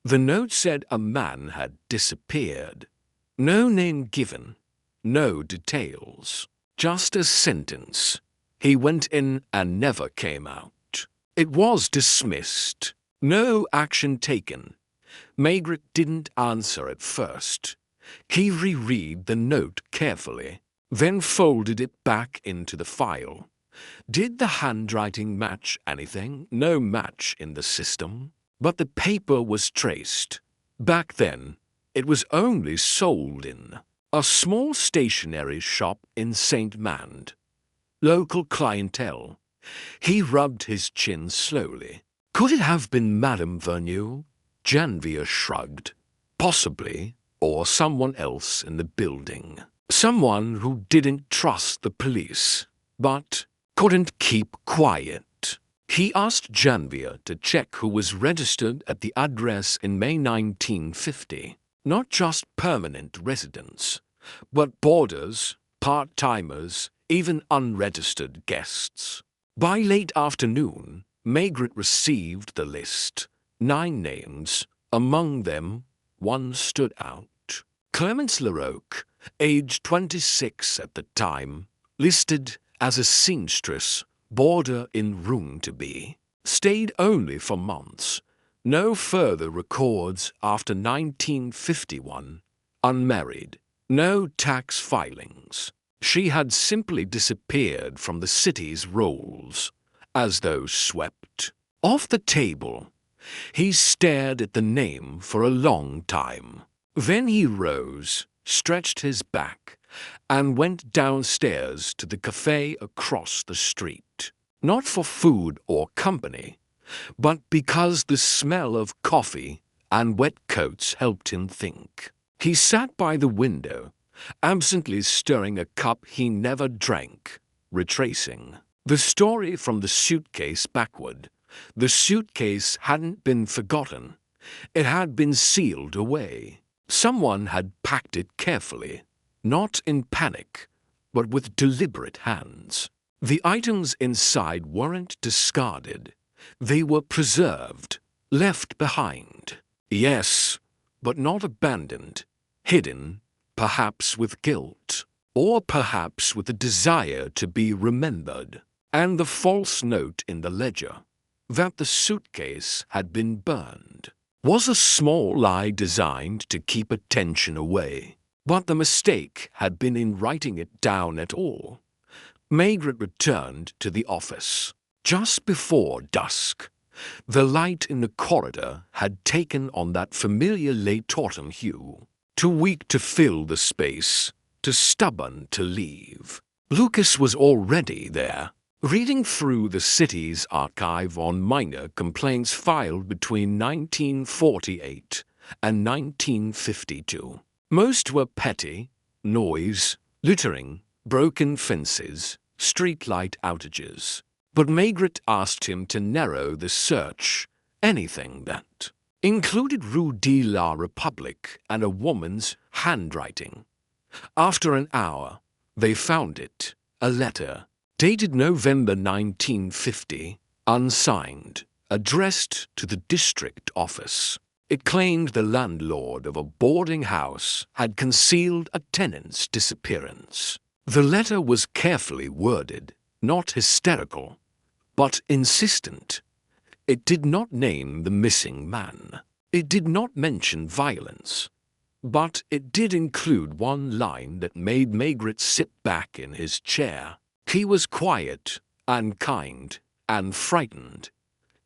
The note said a man had disappeared. No name given, no details, just a sentence. He went in and never came out. It was dismissed. No action taken. Maigret didn't answer at first. He reread the note carefully, then folded it back into the file. Did the handwriting match anything? No match in the system. But the paper was traced. Back then, it was only sold in a small stationery shop in St. Mand. Local clientele. He rubbed his chin slowly. Could it have been Madame Verneau? Janvier shrugged. Possibly, or someone else in the building. Someone who didn't trust the police, but couldn't keep quiet. He asked Janvier to check who was registered at the address in May 1950. Not just permanent residents, but boarders, part-timers, even unregistered guests. By late afternoon, Maigret received the list. 9 names. Among them, one stood out. Clemence Larocque, age 26 at the time, listed as a seamstress, boarder in room to be. Stayed only for months. No further records after 1951. Unmarried. No tax filings. She had simply disappeared from the city's rolls, as though swept. Off the table, he stared at the name for a long time. Then he rose, stretched his back, and went downstairs to the cafe across the street. Not for food or company, but because the smell of coffee and wet coats helped him think. He sat by the window, absently stirring a cup he never drank, retracing the story from the suitcase backward. The suitcase hadn't been forgotten. It had been sealed away. Someone had packed it carefully, not in panic, but with deliberate hands. The items inside weren't discarded. They were preserved, left behind. Yes, but not abandoned, hidden, perhaps with guilt, or perhaps with a desire to be remembered. And the false note in the ledger, that the suitcase had been burned, was a small lie designed to keep attention away. But the mistake had been in writing it down at all. Maigret returned to the office. Just before dusk, the light in the corridor had taken on that familiar late autumn hue. Too weak to fill the space, too stubborn to leave. Lucas was already there, reading through the city's archive on minor complaints filed between 1948 and 1952. Most were petty: noise, littering, broken fences, streetlight outages. But Maigret asked him to narrow the search. Anything that included Rue de la République and a woman's handwriting. After an hour, they found it, a letter, dated November 1950, unsigned, addressed to the district office. It claimed the landlord of a boarding house had concealed a tenant's disappearance. The letter was carefully worded, not hysterical, but insistent. It did not name the missing man. It did not mention violence. But it did include one line that made Maigret sit back in his chair. He was quiet and kind and frightened.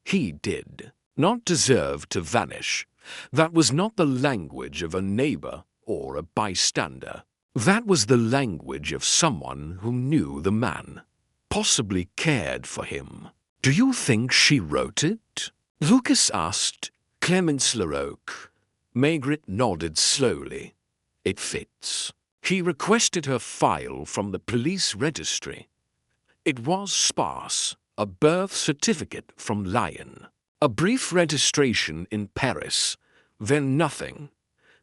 He did not deserve to vanish. That was not the language of a neighbor or a bystander. That was the language of someone who knew the man, possibly cared for him. "Do you think she wrote it?" Lucas asked. Clemence Larocque. Maigret nodded slowly. "It fits." He requested her file from the police registry. It was sparse: a birth certificate from Lyon, a brief registration in Paris, then nothing.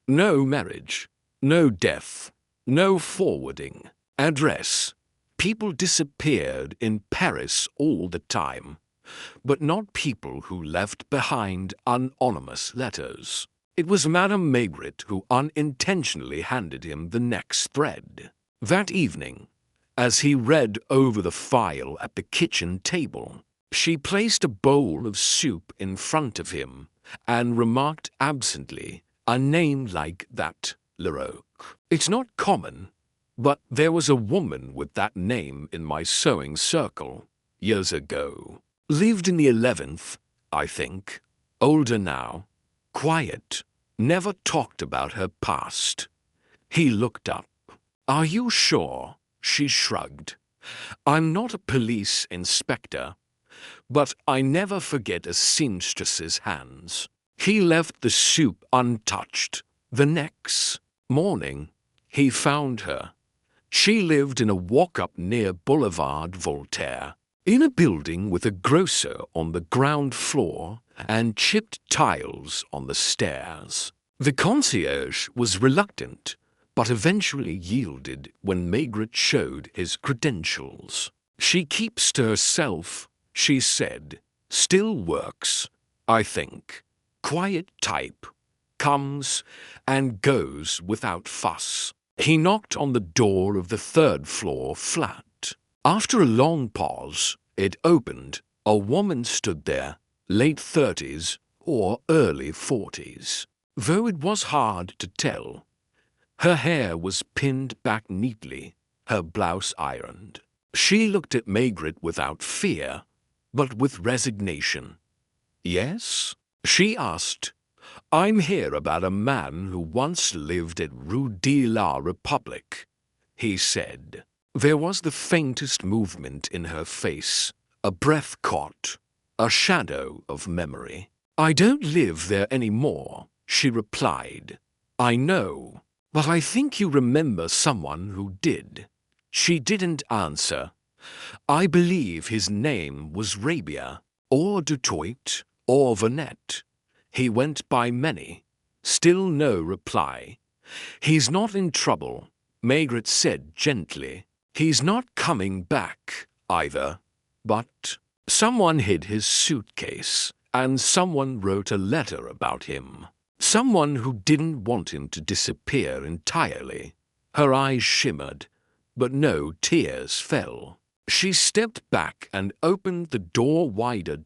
No marriage, no death, no forwarding. Address: people disappeared in Paris all the time, but not people who left behind anonymous letters. It was Madame Maigret who unintentionally handed him the next thread. That evening, as he read over the file at the kitchen table, she placed a bowl of soup in front of him and remarked absently, "A name like that, Larocque. It's not common, but there was a woman with that name in my sewing circle years ago. Lived in the 11th, I think. Older now. Quiet. Never talked about her past." He looked up. "Are you sure?" She shrugged. "I'm not a police inspector, but I never forget a seamstress's hands." He left the soup untouched. The next morning, he found her. She lived in a walk-up near Boulevard Voltaire, in a building with a grocer on the ground floor and chipped tiles on the stairs. The concierge was reluctant, but eventually yielded when Maigret showed his credentials. "She keeps to herself," she said. "Still works, I think. Quiet type. Comes and goes without fuss." He knocked on the door of the third-floor flat. After a long pause, it opened. A woman stood there, late 30s or early 40s, though it was hard to tell. Her hair was pinned back neatly, her blouse ironed. She looked at Maigret without fear, but with resignation. "Yes?" she asked. "I'm here about a man who once lived at Rue de la Republique," he said. There was the faintest movement in her face, a breath caught, a shadow of memory. "I don't live there any more," she replied. "I know, but I think you remember someone who did." She didn't answer. "I believe his name was Rabia, or Dutoit, or Vanette. He went by many." Still no reply. "He's not in trouble," Maigret said gently. "He's not coming back, either. But someone hid his suitcase, and someone wrote a letter about him. Someone who didn't want him to disappear entirely." Her eyes shimmered, but no tears fell. She stepped back and opened the door wider.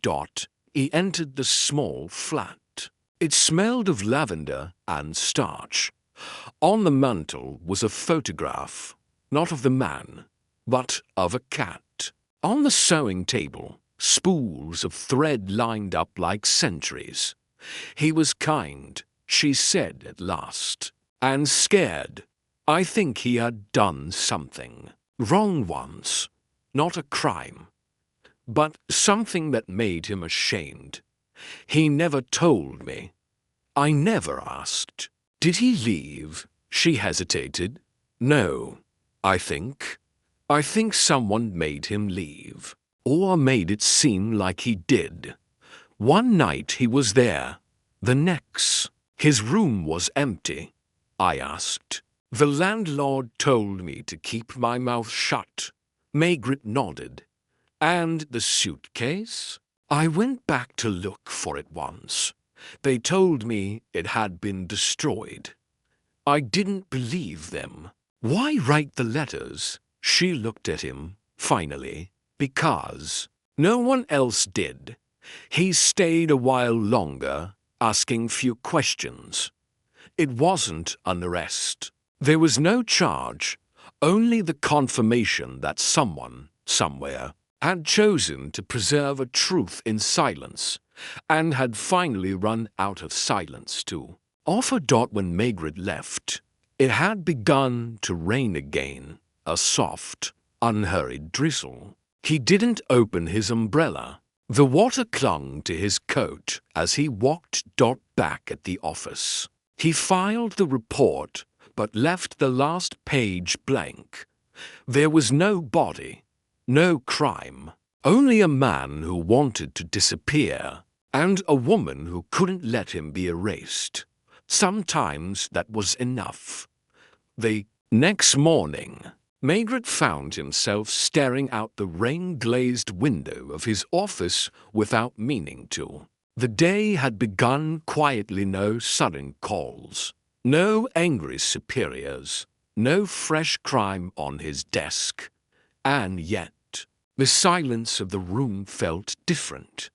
He entered the small flat. It smelled of lavender and starch. On the mantel was a photograph, not of the man, but of a cat. On the sewing table, spools of thread lined up like sentries. "He was kind," she said at last, "and scared. I think he had done something wrong once. Not a crime, but something that made him ashamed. He never told me. I never asked." "Did he leave?" She hesitated. "No, I think. I think someone made him leave, or made it seem like he did. One night he was there. The next, his room was empty. I asked. The landlord told me to keep my mouth shut." Maigret nodded. "And the suitcase?" "I went back to look for it once. They told me it had been destroyed. I didn't believe them." "Why write the letters?" She looked at him, finally. "Because no one else did." He stayed a while longer, asking few questions. It wasn't an arrest. There was no charge, only the confirmation that someone, somewhere, had chosen to preserve a truth in silence, and had finally run out of silence too. Off a dot when Maigret left, it had begun to rain again, a soft, unhurried drizzle. He didn't open his umbrella. The water clung to his coat as he walked back at the office. He filed the report, but left the last page blank. There was no body, no crime, only a man who wanted to disappear, and a woman who couldn't let him be erased. Sometimes that was enough. The next morning, Maigret found himself staring out the rain-glazed window of his office without meaning to. The day had begun quietly, no sudden calls, no angry superiors, no fresh crime on his desk. And yet, the silence of the room felt different.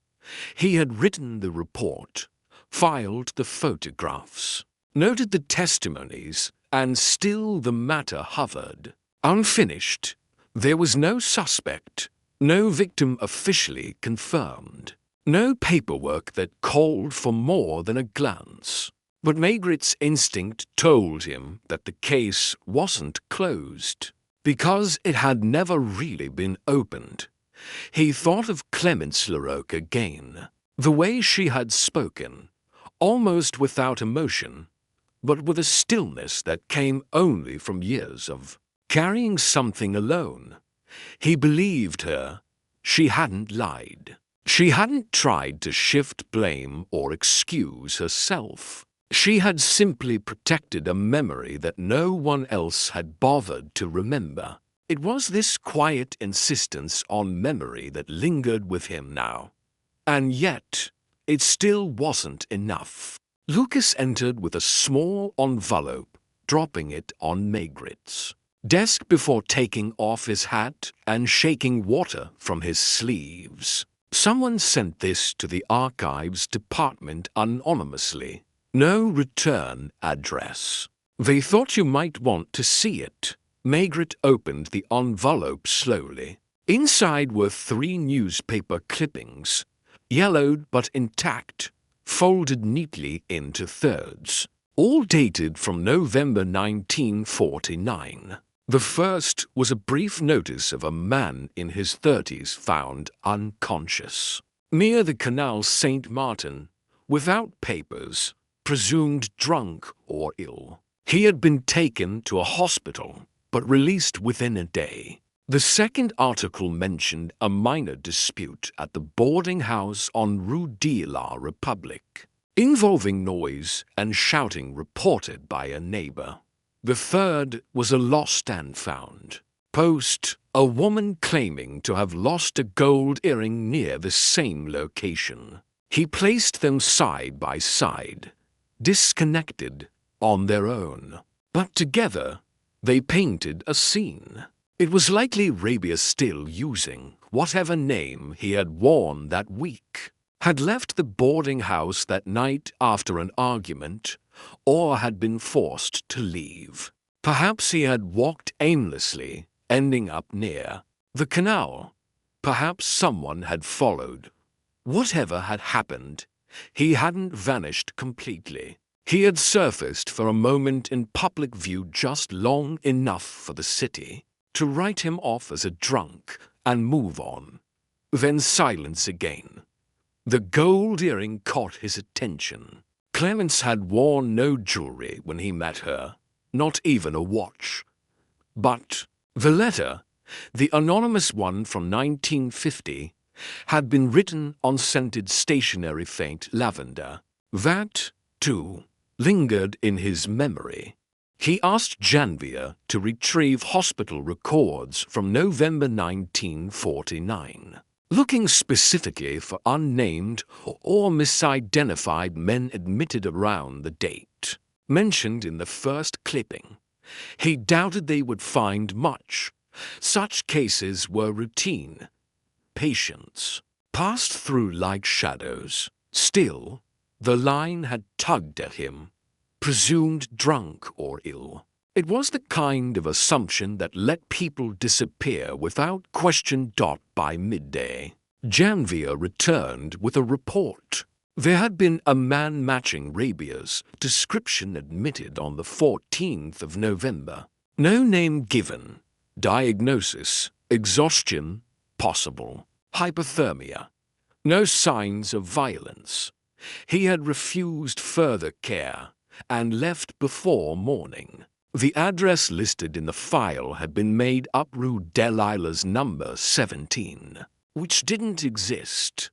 He had written the report, filed the photographs, noted the testimonies, and still the matter hovered. Unfinished, there was no suspect, no victim officially confirmed, no paperwork that called for more than a glance. But Maigret's instinct told him that the case wasn't closed, because it had never really been opened. He thought of Clemence Larocque again, the way she had spoken, almost without emotion, but with a stillness that came only from years of carrying something alone. He believed her. She hadn't lied. She hadn't tried to shift blame or excuse herself. She had simply protected a memory that no one else had bothered to remember. It was this quiet insistence on memory that lingered with him now. And yet, it still wasn't enough. Lucas entered with a small envelope, dropping it on Maigret's desk before taking off his hat and shaking water from his sleeves. Someone sent this to the Archives Department anonymously. No return address. They thought you might want to see it. Maigret opened the envelope slowly. Inside were 3 newspaper clippings, yellowed but intact, folded neatly into thirds, all dated from November 1949. The first was a brief notice of a man in his 30s found unconscious near the Canal Saint-Martin, without papers, presumed drunk or ill. He had been taken to a hospital, but released within a day. The second article mentioned a minor dispute at the boarding house on Rue de la République, involving noise and shouting reported by a neighbor. The third was a lost and found post, a woman claiming to have lost a gold earring near the same location. He placed them side by side, disconnected on their own, but together they painted a scene. It was likely Rabia, still using whatever name he had worn that week, had left the boarding house that night after an argument, or had been forced to leave. Perhaps he had walked aimlessly, ending up near the canal. Perhaps someone had followed. Whatever had happened, he hadn't vanished completely. He had surfaced for a moment in public view just long enough for the city to write him off as a drunk and move on. Then silence again. The gold earring caught his attention. Clemence had worn no jewelry when he met her, not even a watch. But the letter, the anonymous one from 1950, had been written on scented stationery faint lavender. That, too, lingered in his memory. He asked Janvier to retrieve hospital records from November 1949, looking specifically for unnamed or misidentified men admitted around the date mentioned in the first clipping. He doubted they would find much. Such cases were routine. Patients passed through like shadows. Still, the line had tugged at him. Presumed drunk or ill. It was the kind of assumption that let people disappear without question. By midday, Janvier returned with a report. There had been a man matching Rabia's description admitted on the 14th of November. No name given. Diagnosis: exhaustion, possible. Hypothermia. No signs of violence. He had refused further care and left before morning. The address listed in the file had been made up Rue Delilah's number 17, which didn't exist.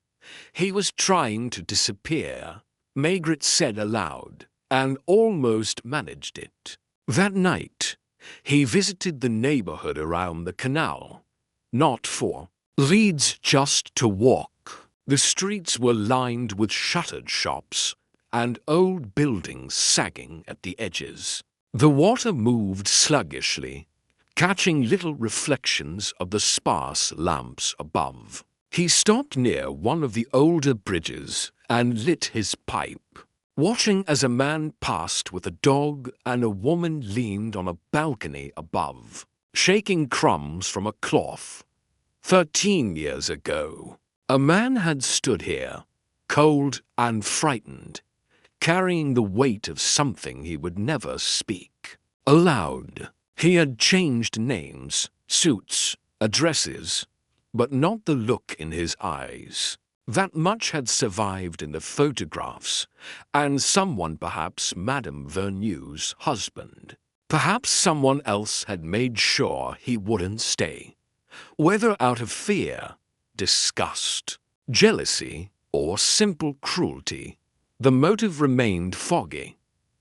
He was trying to disappear, Maigret said aloud, and almost managed it. That night, he visited the neighborhood around the canal, not for leads, just to walk. The streets were lined with shuttered shops and old buildings sagging at the edges. The water moved sluggishly, catching little reflections of the sparse lamps above. He stopped near one of the older bridges and lit his pipe, watching as a man passed with a dog and a woman leaned on a balcony above, shaking crumbs from a cloth. 13 years ago, a man had stood here, cold and frightened, carrying the weight of something he would never speak aloud. He had changed names, suits, addresses, but not the look in his eyes. That much had survived in the photographs, and someone, perhaps Madame Verneux's husband, perhaps someone else had made sure he wouldn't stay. Whether out of fear, disgust, jealousy, or simple cruelty, the motive remained foggy,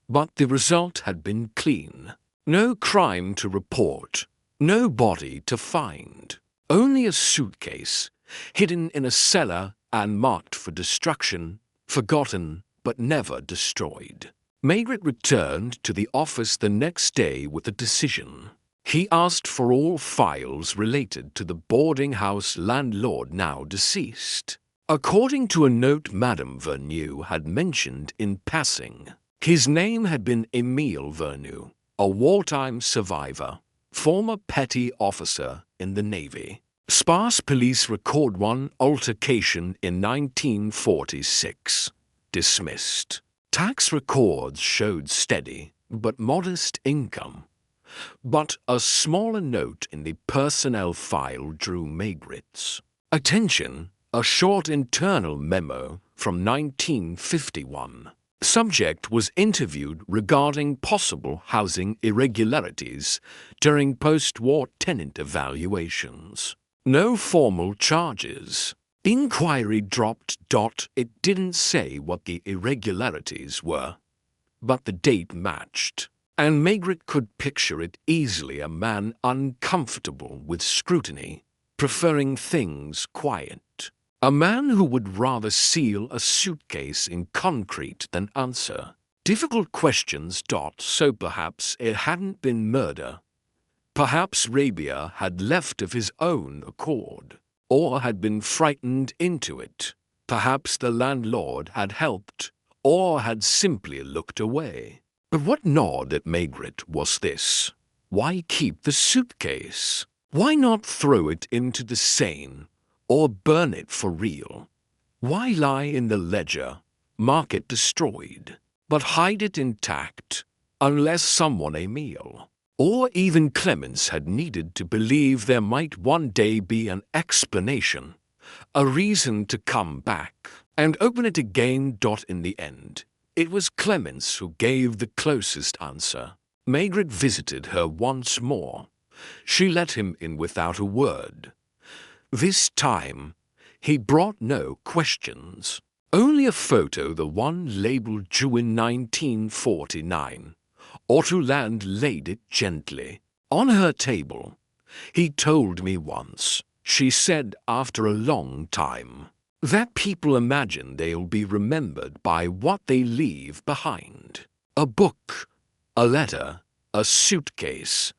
but the result had been clean. No crime to report, no body to find, only a suitcase hidden in a cellar and marked for destruction, forgotten but never destroyed. Maigret returned to the office the next day with a decision. He asked for all files related to the boarding house landlord now deceased. According to a note Madame Verneux had mentioned in passing, his name had been Émile Verneux, a wartime survivor, former petty officer in the Navy. Sparse police record one altercation in 1946. Dismissed. Tax records showed steady but modest income. But a smaller note in the personnel file drew Maigret's attention. A short internal memo from 1951. Subject was interviewed regarding possible housing irregularities during post-war tenant evaluations. No formal charges. Inquiry dropped. It didn't say what the irregularities were, but the date matched, and Maigret could picture it easily, a man uncomfortable with scrutiny, preferring things quiet. A man who would rather seal a suitcase in concrete than answer difficult questions. So perhaps it hadn't been murder. Perhaps Rabia had left of his own accord, or had been frightened into it. Perhaps the landlord had helped, or had simply looked away. But what gnawed at Maigret was this. Why keep the suitcase? Why not throw it into the Seine? Or burn it for real? Why lie in the ledger, mark it destroyed, but hide it intact, unless someone, Émile, or even Clemens, had needed to believe there might one day be an explanation, a reason to come back, and open it again. In the end, it was Clemens who gave the closest answer. Maigret visited her once more. She let him in without a word. This time, he brought no questions, only a photo, the one labeled due in 1949. Ortoland laid it gently on her table. He told me once, she said after a long time, that people imagine they'll be remembered by what they leave behind. A book, a letter, a suitcase,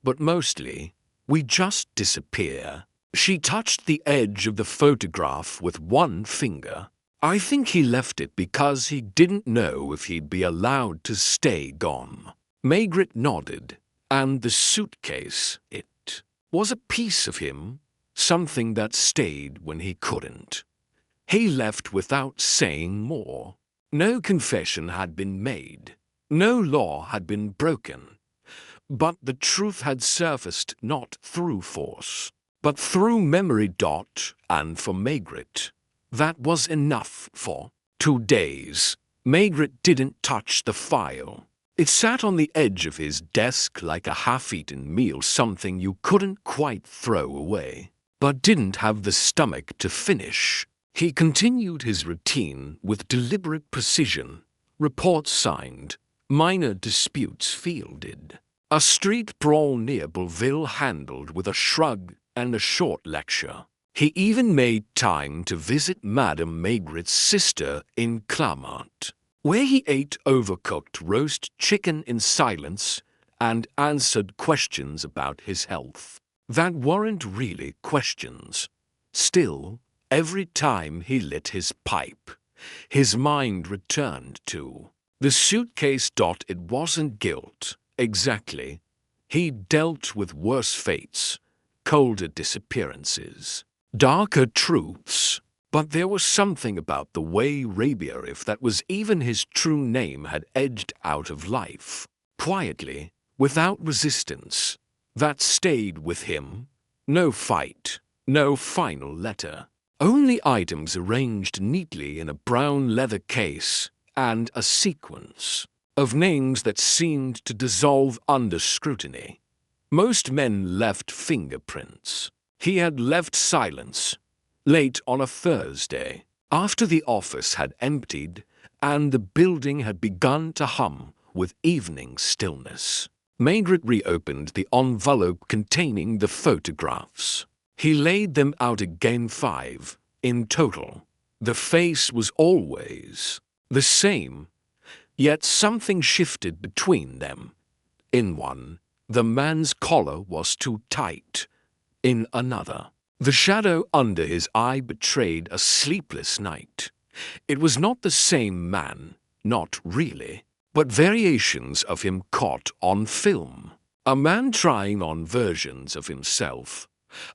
but mostly we just disappear. She touched the edge of the photograph with one finger. I think he left it because he didn't know if he'd be allowed to stay gone. Maigret nodded, and the suitcase, it was a piece of him, something that stayed when he couldn't. He left without saying more. No confession had been made. No law had been broken. But the truth had surfaced not through force, but through memory. And for Maigret, that was enough for 2 days. Maigret didn't touch the file. It sat on the edge of his desk like a half-eaten meal, something you couldn't quite throw away, but didn't have the stomach to finish. He continued his routine with deliberate precision. Reports signed, minor disputes fielded. A street brawl near Belleville handled with a shrug and a short lecture. He even made time to visit Madame Maigret's sister in Claremont, where he ate overcooked roast chicken in silence and answered questions about his health that weren't really questions. Still, every time he lit his pipe, his mind returned to the suitcase. It wasn't guilt, exactly. He dealt with worse fates, colder disappearances, darker truths. But there was something about the way Rabier, if that was even his true name, had edged out of life, quietly, without resistance, that stayed with him. No fight, no final letter. Only items arranged neatly in a brown leather case and a sequence of names that seemed to dissolve under scrutiny. Most men left fingerprints. He had left silence. Late on a Thursday, after the office had emptied and the building had begun to hum with evening stillness, Maigret reopened the envelope containing the photographs. He laid them out again, 5 in total. The face was always the same, yet something shifted between them. In one, the man's collar was too tight. In another, the shadow under his eye betrayed a sleepless night. It was not the same man, not really, but variations of him caught on film. A man trying on versions of himself,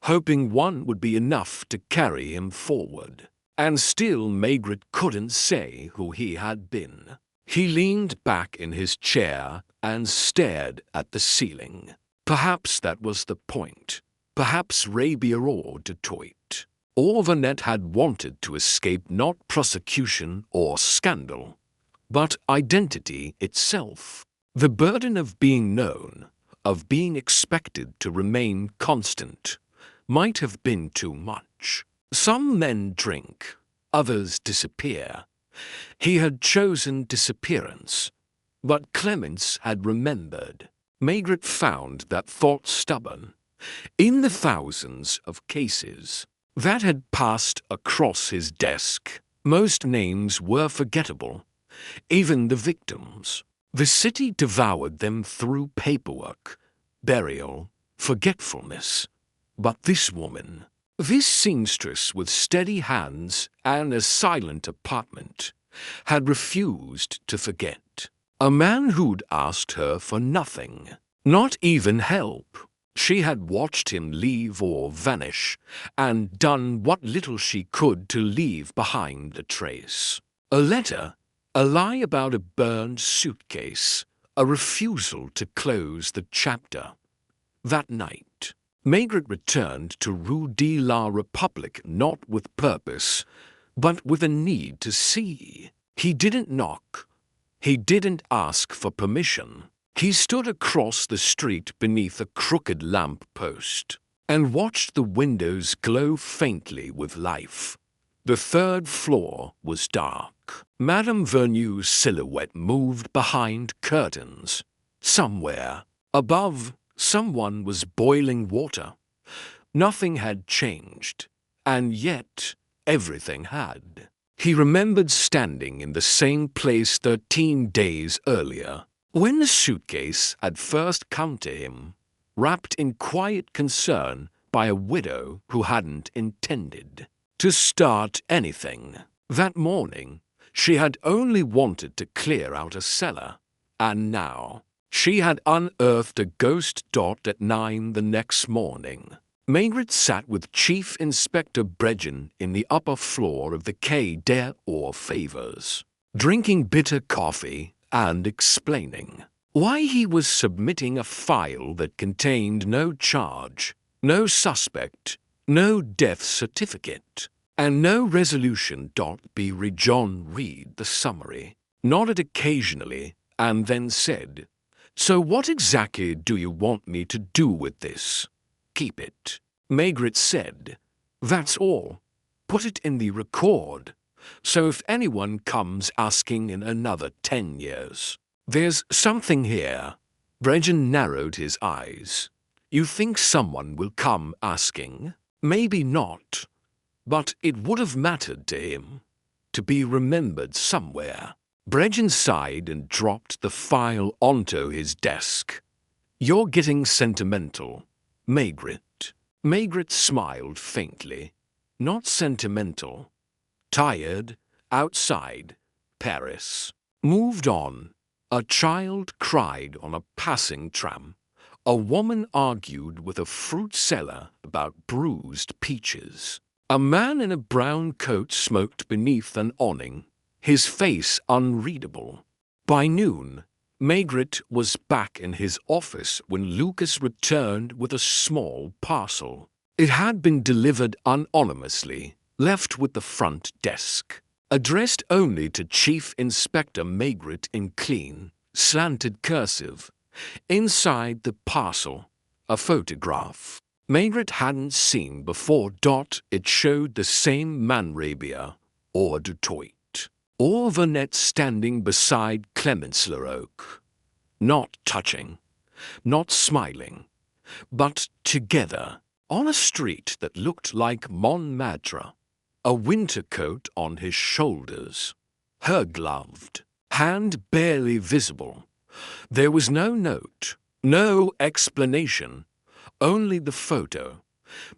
hoping one would be enough to carry him forward. And still Maigret couldn't say who he had been. He leaned back in his chair and stared at the ceiling. Perhaps that was the point. Perhaps Rabier or Detroit or Vanette had wanted to escape not prosecution or scandal, but identity itself. The burden of being known, of being expected to remain constant, might have been too much. Some men drink, others disappear. He had chosen disappearance, but Clemence had remembered. Maigret found that thought stubborn. In the thousands of cases that had passed across his desk, most names were forgettable, even the victims. The city devoured them through paperwork, burial, forgetfulness. But this woman, this seamstress with steady hands and a silent apartment, had refused to forget. A man who'd asked her for nothing, not even help. She had watched him leave or vanish, and done what little she could to leave behind a trace. A letter, a lie about a burned suitcase, a refusal to close the chapter. That night, Maigret returned to Rue de la République not with purpose, but with a need to see. He didn't knock. He didn't ask for permission. He stood across the street beneath a crooked lamp post and watched the windows glow faintly with life. The third floor was dark. Madame Verneux's silhouette moved behind curtains. Somewhere above, someone was boiling water. Nothing had changed, and yet everything had. He remembered standing in the same place 13 days earlier, when the suitcase had first come to him, wrapped in quiet concern by a widow who hadn't intended to start anything. That morning, she had only wanted to clear out a cellar, and now she had unearthed a ghost. At 9 the next morning, Maigret sat with Chief Inspector Bregan in the upper floor of the Quai des Orfèvres, drinking bitter coffee and explaining why he was submitting a file that contained no charge, no suspect, no death certificate, and no resolution. John read the summary, nodded occasionally, and then said, "So what exactly do you want me to do with this?" "Keep it," Margaret said. "That's all. Put it in the record, so if anyone comes asking in another 10 years. There's something here." Bregin narrowed his eyes. "You think someone will come asking?" "Maybe not, but it would have mattered to him, to be remembered somewhere." Bregin sighed and dropped the file onto his desk. "You're getting sentimental, Margaret." Margaret smiled faintly. "Not sentimental. Tired, outside, Paris. Moved on. A child cried on a passing tram. A woman argued with a fruit seller about bruised peaches. A man in a brown coat smoked beneath an awning, his face unreadable. By noon, Margaret was back in his office when Lucas returned with a small parcel. It had been delivered anonymously, left with the front desk. Addressed only to Chief Inspector Margaret in clean, slanted cursive. Inside the parcel, a photograph Margaret hadn't seen before. It showed the same Manrabia, or Dutoit, or Vanette standing beside Clemence Laroque. Not touching, not smiling, but together, on a street that looked like Montmartre. A winter coat on his shoulders, her gloved, hand barely visible. There was no note, no explanation, only the photo.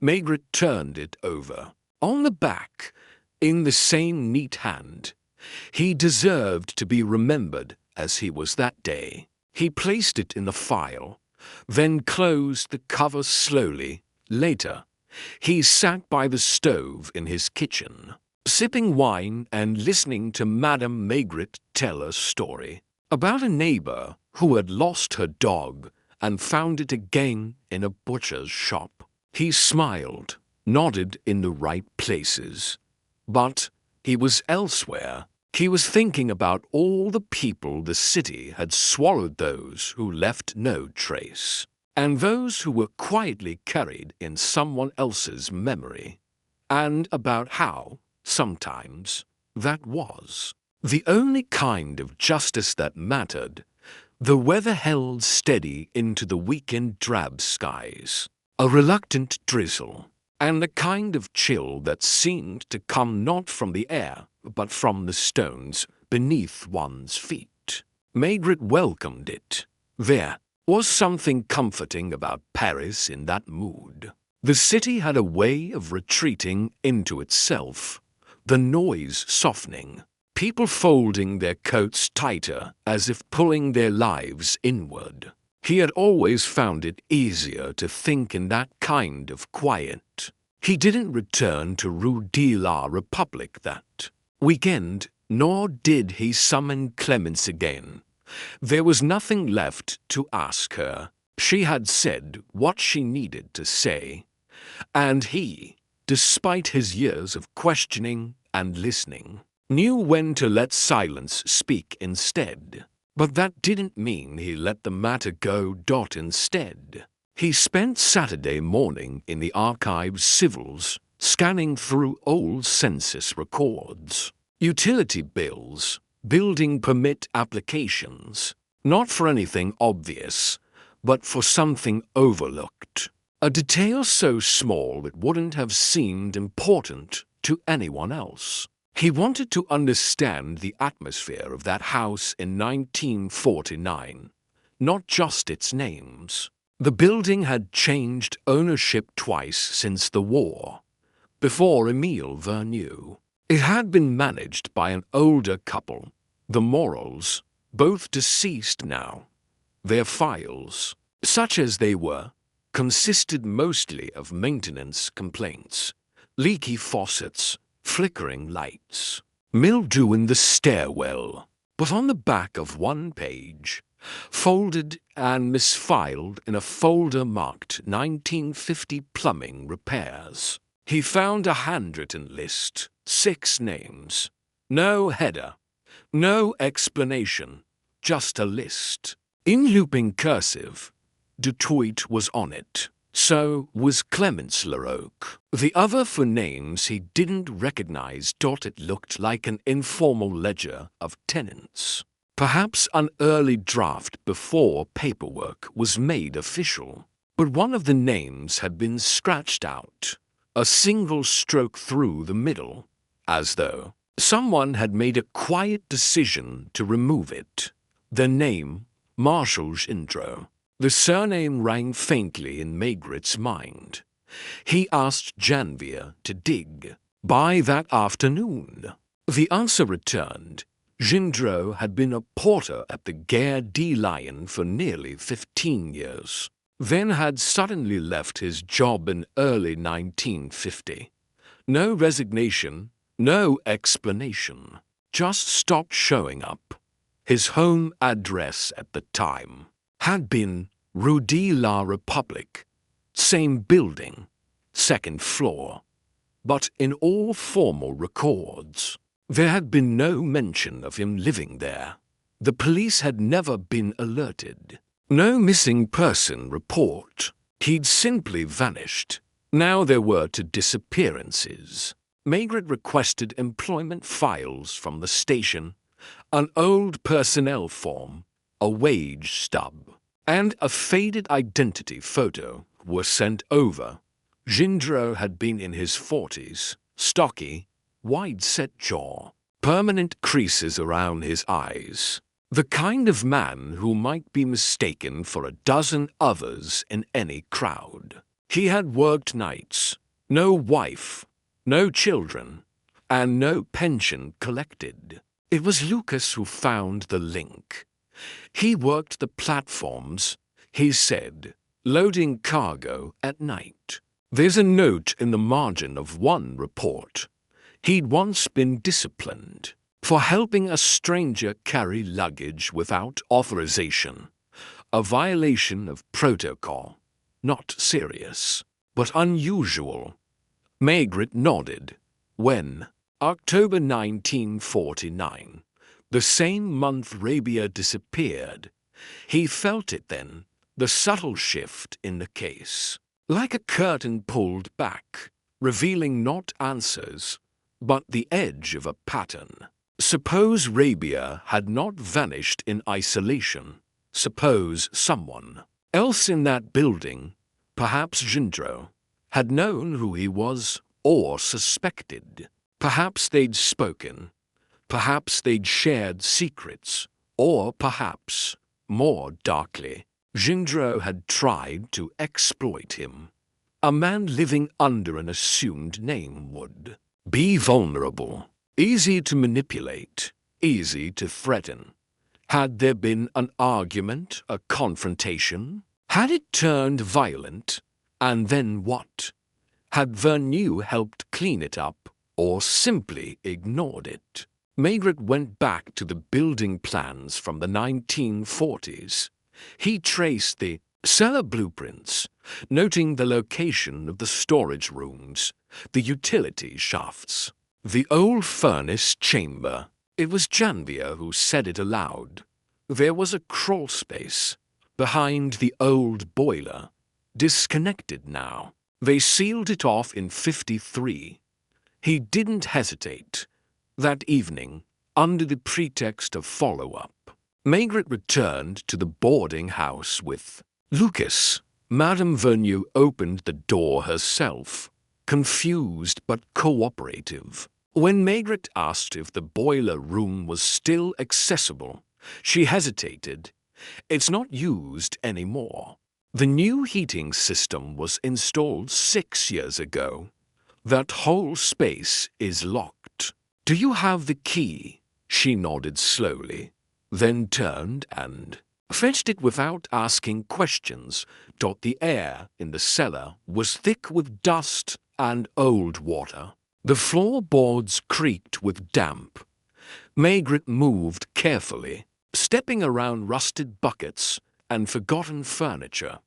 Margaret turned it over. On the back, in the same neat hand, he deserved to be remembered as he was that day. He placed it in the file, then closed the cover slowly. Later, he sat by the stove in his kitchen, sipping wine and listening to Madame Margaret tell a story about a neighbor who had lost her dog and found it again in a butcher's shop. He smiled, nodded in the right places. But he was elsewhere. He was thinking about all the people the city had swallowed, those who left no trace, and those who were quietly carried in someone else's memory, and about how, sometimes, that was the only kind of justice that mattered. The weather held steady into the weekend drab skies, a reluctant drizzle, and a kind of chill that seemed to come not from the air, but from the stones beneath one's feet. Margaret welcomed it. There was something comforting about Paris in that mood. The city had a way of retreating into itself, the noise softening, people folding their coats tighter as if pulling their lives inward. He had always found it easier to think in that kind of quiet. He didn't return to Rue de la Republique that weekend, nor did he summon Clemence again. There was nothing left to ask her. She had said what she needed to say, and he, despite his years of questioning and listening, knew when to let silence speak instead. But that didn't mean he let the matter go. Instead, he spent Saturday morning in the archives civils, scanning through old census records, utility bills, building permit applications, not for anything obvious, but for something overlooked. A detail so small it wouldn't have seemed important to anyone else. He wanted to understand the atmosphere of that house in 1949, not just its names. The building had changed ownership twice since the war. Before Emile Vernieu, it had been managed by an older couple, the Morals, both deceased now. Their files, such as they were, consisted mostly of maintenance complaints, leaky faucets, flickering lights, mildew in the stairwell. But on the back of one page, folded and misfiled in a folder marked 1950 plumbing repairs, he found a handwritten list, 6 names. No header, no explanation, just a list. In looping cursive, Dutoit was on it. So was Clemence Larocque. The other for names he didn't recognize. It looked like an informal ledger of tenants. Perhaps an early draft before paperwork was made official. But one of the names had been scratched out, a single stroke through the middle, as though someone had made a quiet decision to remove it. The name, Marshal Gindreau. The surname rang faintly in Maigret's mind. He asked Janvier to dig. By that afternoon, the answer returned. Gindreau had been a porter at the Gare de Lyon for nearly 15 years, then had suddenly left his job in early 1950. No resignation, no explanation, just stopped showing up. His home address at the time had been Rue de la République, same building, second floor, but in all formal records, there had been no mention of him living there. The police had never been alerted. No missing person report. He'd simply vanished. Now there were two disappearances. Maigret requested employment files from the station, an old personnel form, a wage stub, and a faded identity photo were sent over. Gindreau had been in his 40s, stocky, wide-set jaw, permanent creases around his eyes, the kind of man who might be mistaken for a dozen others in any crowd. He had worked nights, no wife, no children, and no pension collected. It was Lucas who found the link. He worked the platforms, he said, loading cargo at night. There's a note in the margin of one report. He'd once been disciplined for helping a stranger carry luggage without authorization, a violation of protocol, not serious, but unusual. Maigret nodded. When, October 1949, the same month Rabia disappeared, he felt it then, the subtle shift in the case, like a curtain pulled back, revealing not answers, but the edge of a pattern. Suppose Rabia had not vanished in isolation. Suppose someone else in that building, perhaps Gindreau, had known who he was or suspected. Perhaps they'd spoken. Perhaps they'd shared secrets. Or perhaps, more darkly, Gindreau had tried to exploit him. A man living under an assumed name would be vulnerable, easy to manipulate, easy to threaten. Had there been an argument, a confrontation? Had it turned violent? And then what? Had Vernieu helped clean it up, or simply ignored it? Maigret went back to the building plans from the 1940s. He traced the cellar blueprints, noting the location of the storage rooms, the utility shafts, the old furnace chamber. It was Janvier who said it aloud. There was a crawl space behind the old boiler, disconnected now. They sealed it off in 53. He didn't hesitate. That evening, under the pretext of follow-up, Maigret returned to the boarding house with Lucas. Madame Vernieu opened the door herself, confused but cooperative. When Maigret asked if the boiler room was still accessible, she hesitated. It's not used anymore. The new heating system was installed 6 years ago. That whole space is locked. Do you have the key? She nodded slowly, then turned and fetched it without asking questions. The air in the cellar was thick with dust and old water. The floorboards creaked with damp. Maigret moved carefully, stepping around rusted buckets and forgotten furniture.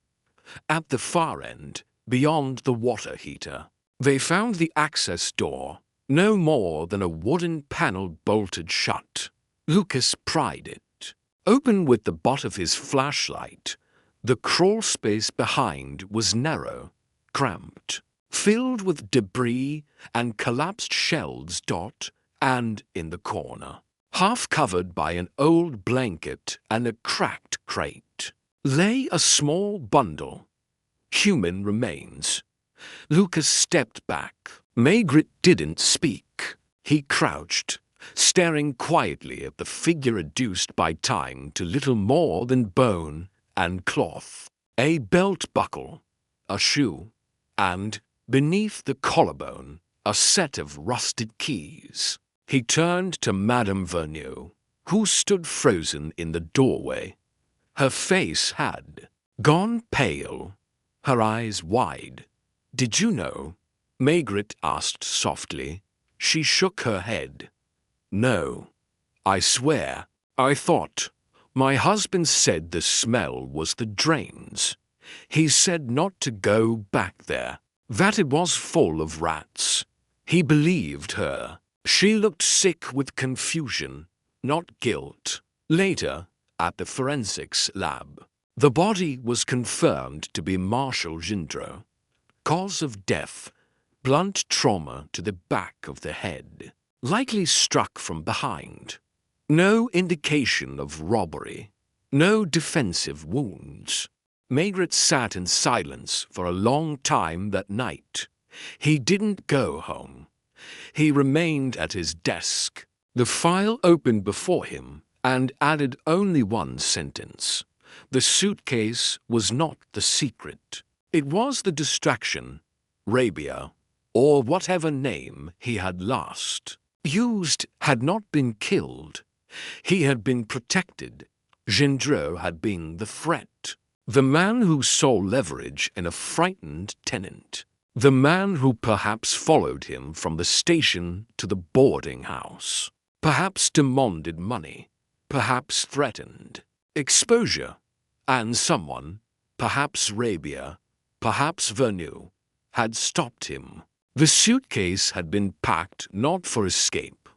At the far end, beyond the water heater, they found the access door, no more than a wooden panel bolted shut. Lucas pried it. Open with the butt of his flashlight, the crawl space behind was narrow, cramped, filled with debris and collapsed shelves and in the corner, half covered by an old blanket and a cracked crate, lay a small bundle. Human remains. Lucas stepped back. Maigret didn't speak. He crouched, staring quietly at the figure reduced by time to little more than bone and cloth. A belt buckle, a shoe, and, beneath the collarbone, a set of rusted keys. He turned to Madame Verneau, who stood frozen in the doorway. Her face had gone pale, her eyes wide. "Did you know?" Maigret asked softly. She shook her head. "No, I swear. I thought. My husband said the smell was the drains. He said not to go back there, that it was full of rats. He believed her." She looked sick with confusion, not guilt. Later, at the forensics lab, the body was confirmed to be Marshal Gendreau. Cause of death: blunt trauma to the back of the head, likely struck from behind. No indication of robbery, no defensive wounds. Maigret sat in silence for a long time that night. He didn't go home. He remained at his desk, the file open before him, and added only one sentence. The suitcase was not the secret. It was the distraction, Rabia, or whatever name he had last used, had not been killed. He had been protected. Gendreau had been the threat. The man who saw leverage in a frightened tenant. The man who perhaps followed him from the station to the boarding house. Perhaps demanded money. Perhaps threatened exposure. And someone, perhaps Rabia, perhaps Verneau, had stopped him. The suitcase had been packed not for escape,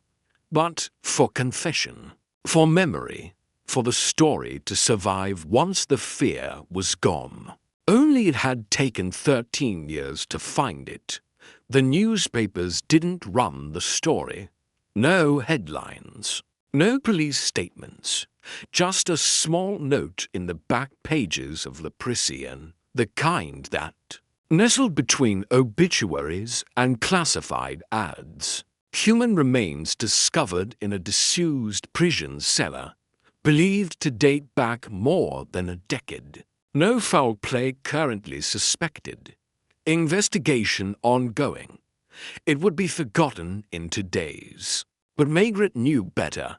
but for confession, for memory, for the story to survive once the fear was gone. Only it had taken 13 years to find it. The newspapers didn't run the story. No headlines, no police statements, just a small note in the back pages of Le Parisien, the kind that nestled between obituaries and classified ads. Human remains discovered in a disused prison cellar, believed to date back more than a decade. No foul play currently suspected. Investigation ongoing. It would be forgotten in 2 days. But Maigret knew better.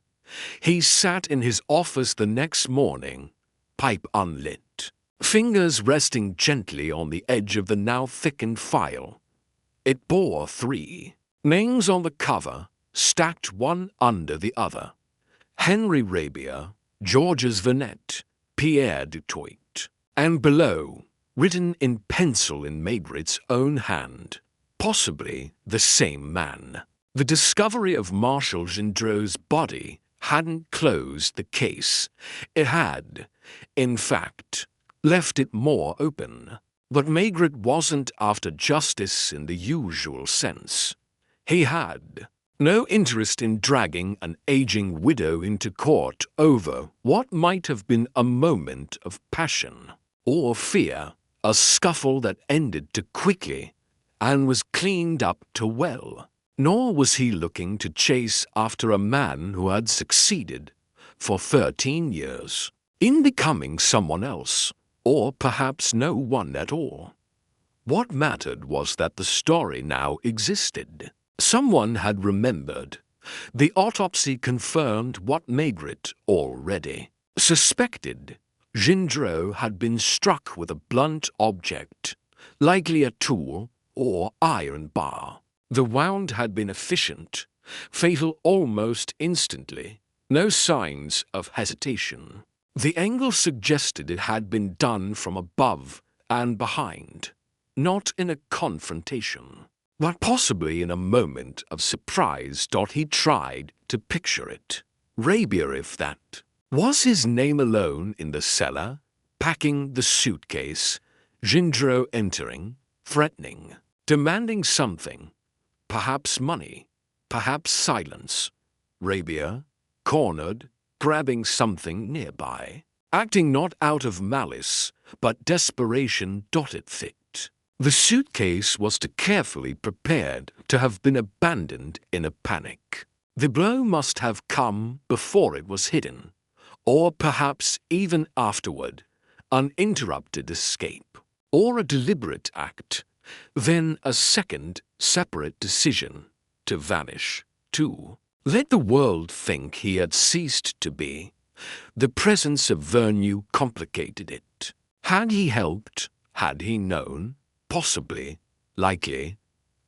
He sat in his office the next morning, pipe unlit, fingers resting gently on the edge of the now thickened file. It bore 3 names on the cover, stacked one under the other. Henry Rabia, Georges Vernet, Pierre Dutoit. And below, written in pencil in Maigret's own hand, possibly the same man. The discovery of Marshal Gendreau's body hadn't closed the case. It had, in fact, left it more open. But Maigret wasn't after justice in the usual sense. He had no interest in dragging an aging widow into court over what might have been a moment of passion or fear, a scuffle that ended too quickly and was cleaned up too well. Nor was he looking to chase after a man who had succeeded for 13 years in becoming someone else, or perhaps no one at all. What mattered was that the story now existed. Someone had remembered. The autopsy confirmed what Maigret already suspected. Gendreau had been struck with a blunt object, likely a tool or iron bar. The wound had been efficient, fatal almost instantly. No signs of hesitation. The angle suggested it had been done from above and behind, not in a confrontation, but possibly in a moment of surprise. He tried to picture it. Rabia, if that Was his name alone in the cellar, packing the suitcase, Gindro entering, threatening, demanding something, perhaps money, perhaps silence, Rabia, cornered, grabbing something nearby, acting not out of malice, but desperation dotted fit. The suitcase was too carefully prepared to have been abandoned in a panic. The blow must have come before it was hidden, or perhaps even afterward, uninterrupted escape, or a deliberate act, then a second separate decision to vanish, too. Let the world think he had ceased to be. The presence of Vernu complicated it. Had he helped? Had he known? Possibly, likely.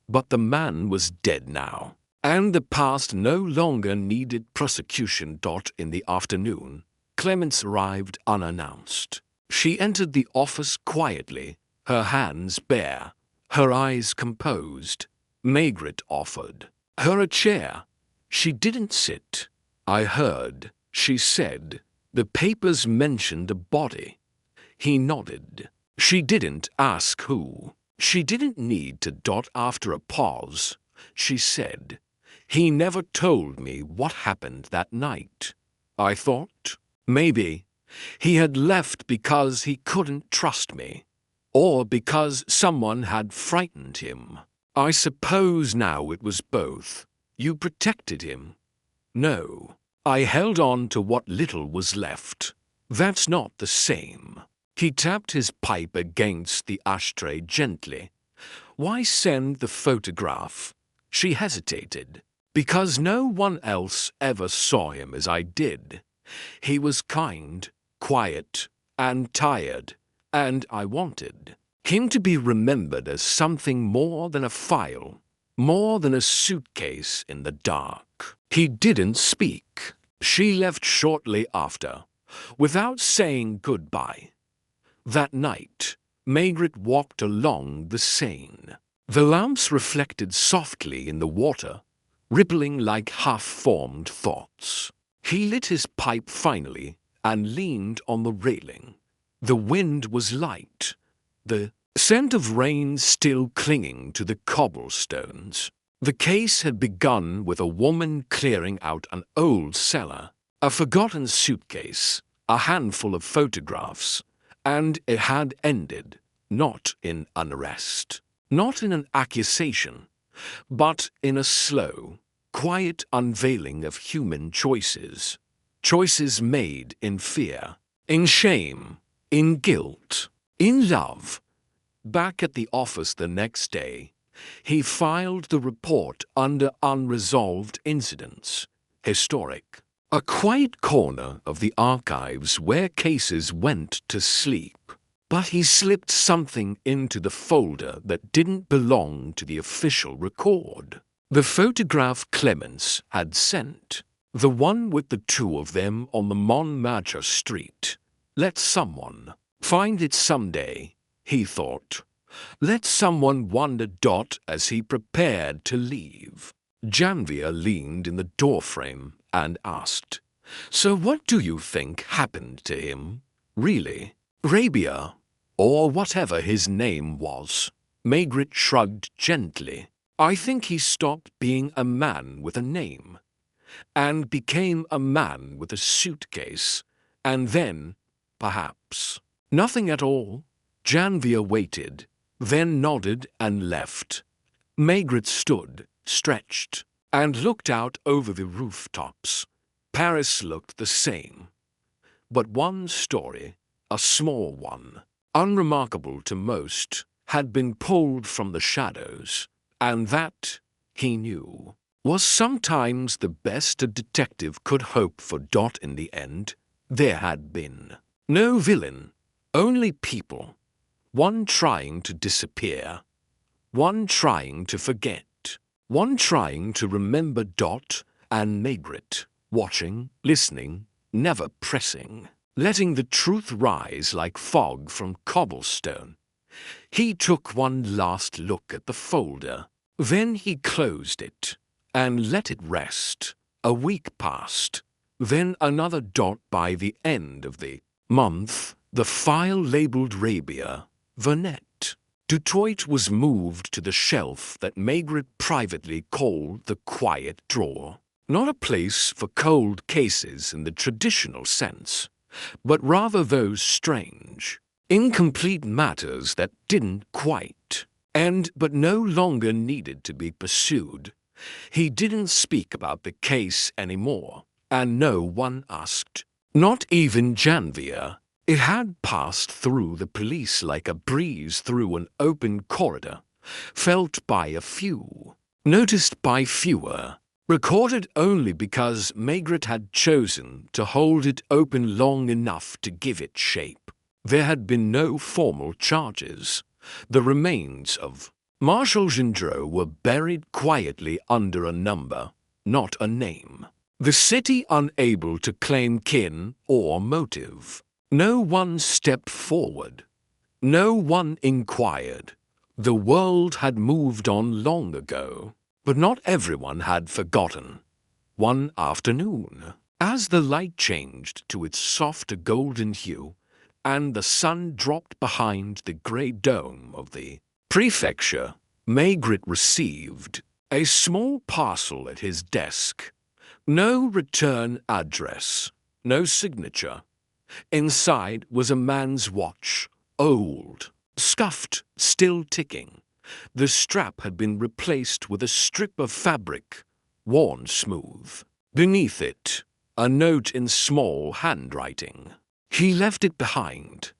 But the man was dead now, and the past no longer needed prosecution. In the afternoon, Clemence arrived unannounced. She entered the office quietly, her hands bare, her eyes composed. Margaret offered her a chair. She didn't sit. "I heard," she said, "the papers mentioned a body." He nodded. She didn't ask who. She didn't need to. After a pause, she said, "He never told me what happened that night. I thought maybe he had left because he couldn't trust me, or because someone had frightened him. I suppose now it was both. You protected him." "No. I held on to what little was left. That's not the same." He tapped his pipe against the ashtray gently. "Why send the photograph?" She hesitated. "Because no one else ever saw him as I did. He was kind, quiet, and tired, and I wanted him to be remembered as something more than a file, more than a suitcase in the dark." He didn't speak. She left shortly after, without saying goodbye. That night, Margaret walked along the Seine. The lamps reflected softly in the water, rippling like half-formed thoughts. He lit his pipe finally and leaned on the railing. The wind was light, the scent of rain still clinging to the cobblestones. The case had begun with a woman clearing out an old cellar, a forgotten suitcase, a handful of photographs, and it had ended not in an arrest, not in an accusation, but in a slow, quiet unveiling of human choices. Choices made in fear, in shame, in guilt, in love. Back at the office the next day, he filed the report under unresolved incidents, historic. A quiet corner of the archives where cases went to sleep. But he slipped something into the folder that didn't belong to the official record. The photograph Clemence had sent. The one with the two of them on the Montmartre street. Let someone find it someday, he thought. Let someone wonder. As he prepared to leave, Janvier leaned in the doorframe and asked, "So what do you think happened to him, really? Rabia, or whatever his name was?" Margaret shrugged gently. "I think he stopped being a man with a name, and became a man with a suitcase, and then, perhaps, nothing at all." Janvier waited, then nodded and left. Margaret stood, stretched, and looked out over the rooftops. Paris looked the same. But one story, a small one, unremarkable to most, had been pulled from the shadows, and that, he knew, was sometimes the best a detective could hope for. In the end, there had been no villain, only people, one trying to disappear, one trying to forget, one trying to remember. And Margaret, watching, listening, never pressing, letting the truth rise like fog from cobblestone. He took one last look at the folder. Then he closed it and let it rest. A week passed. then another dot by the end of the month, the file labeled Rabia, Vernet. Detroit was moved to the shelf that Margaret privately called the quiet drawer. Not a place for cold cases in the traditional sense, but rather those strange, incomplete matters that didn't quite end but no longer needed to be pursued. He didn't speak about the case anymore, and no one asked. Not even Janvier. It had passed through the police like a breeze through an open corridor, felt by a few, noticed by fewer, recorded only because Margaret had chosen to hold it open long enough to give it shape. There had been no formal charges. The remains of Marshal Gendreau were buried quietly under a number, not a name. The city unable to claim kin or motive. No one stepped forward. No one inquired. The world had moved on long ago, but not everyone had forgotten. One afternoon, as the light changed to its soft golden hue, and the sun dropped behind the grey dome of the prefecture, Margaret received a small parcel at his desk. No return address, no signature. Inside was a man's watch, old, scuffed, still ticking. The strap had been replaced with a strip of fabric, worn smooth. Beneath it, a note in small handwriting. He left it behind.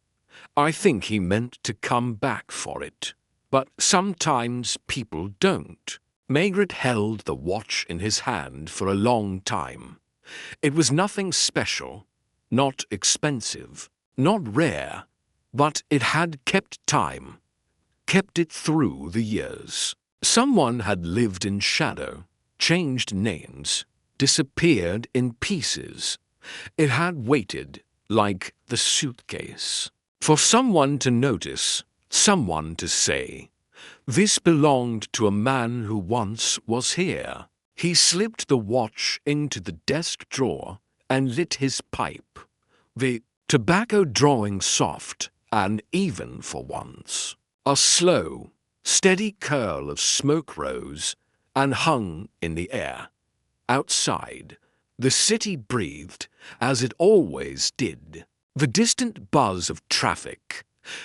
I think he meant to come back for it. But sometimes people don't. Margaret held the watch in his hand for a long time. It was nothing special, not expensive, not rare, but it had kept time, kept it through the years. Someone had lived in shadow, changed names, disappeared in pieces. It had waited, like the suitcase, for someone to notice, someone to say, "This belonged to a man who once was here." He slipped the watch into the desk drawer and lit his pipe, the tobacco drawing soft and even for once. A slow, steady curl of smoke rose and hung in the air. Outside, the city breathed as it always did. The distant buzz of traffic,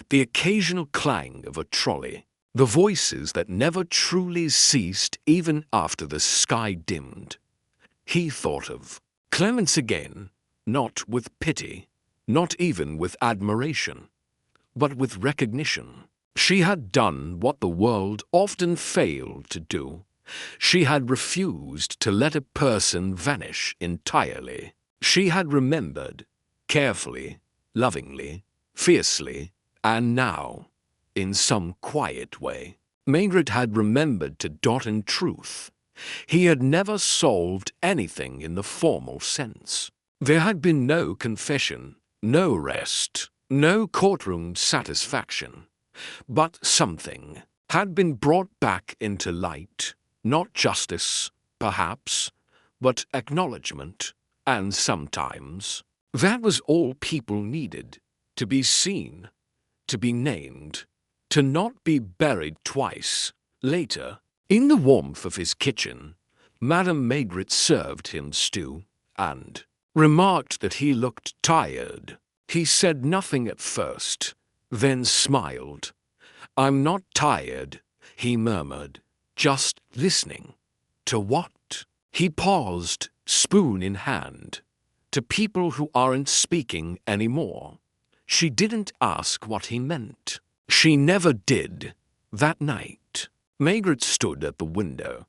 the occasional clang of a trolley, the voices that never truly ceased even after the sky dimmed. He thought of Clemence again, not with pity, not even with admiration, but with recognition. She had done what the world often failed to do. She had refused to let a person vanish entirely. She had remembered, carefully, lovingly, fiercely, and now, in some quiet way, Margaret had remembered to dot in truth. He had never solved anything in the formal sense. There had been no confession, no rest, no courtroom satisfaction. But something had been brought back into light, not justice, perhaps, but acknowledgement, and sometimes that was all people needed, to be seen, to be named, to not be buried twice. Later, in the warmth of his kitchen, Madame Margaret served him stew, and remarked that he looked tired. He said nothing at first, then smiled. "I'm not tired," he murmured, "just listening." To what? He paused, spoon in hand. To people who aren't speaking anymore. She didn't ask what he meant. She never did. That night, Margaret stood at the window,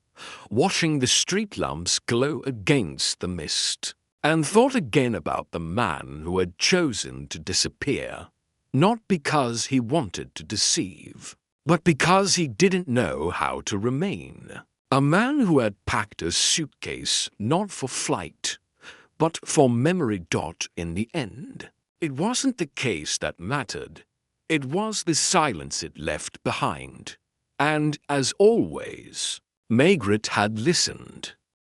watching the street lamps glow against the mist, and thought again about the man who had chosen to disappear, not because he wanted to deceive, but because he didn't know how to remain. A man who had packed a suitcase not for flight, but for memory. In the end, it wasn't the case that mattered. It was the silence it left behind. And, as always, Margaret had listened.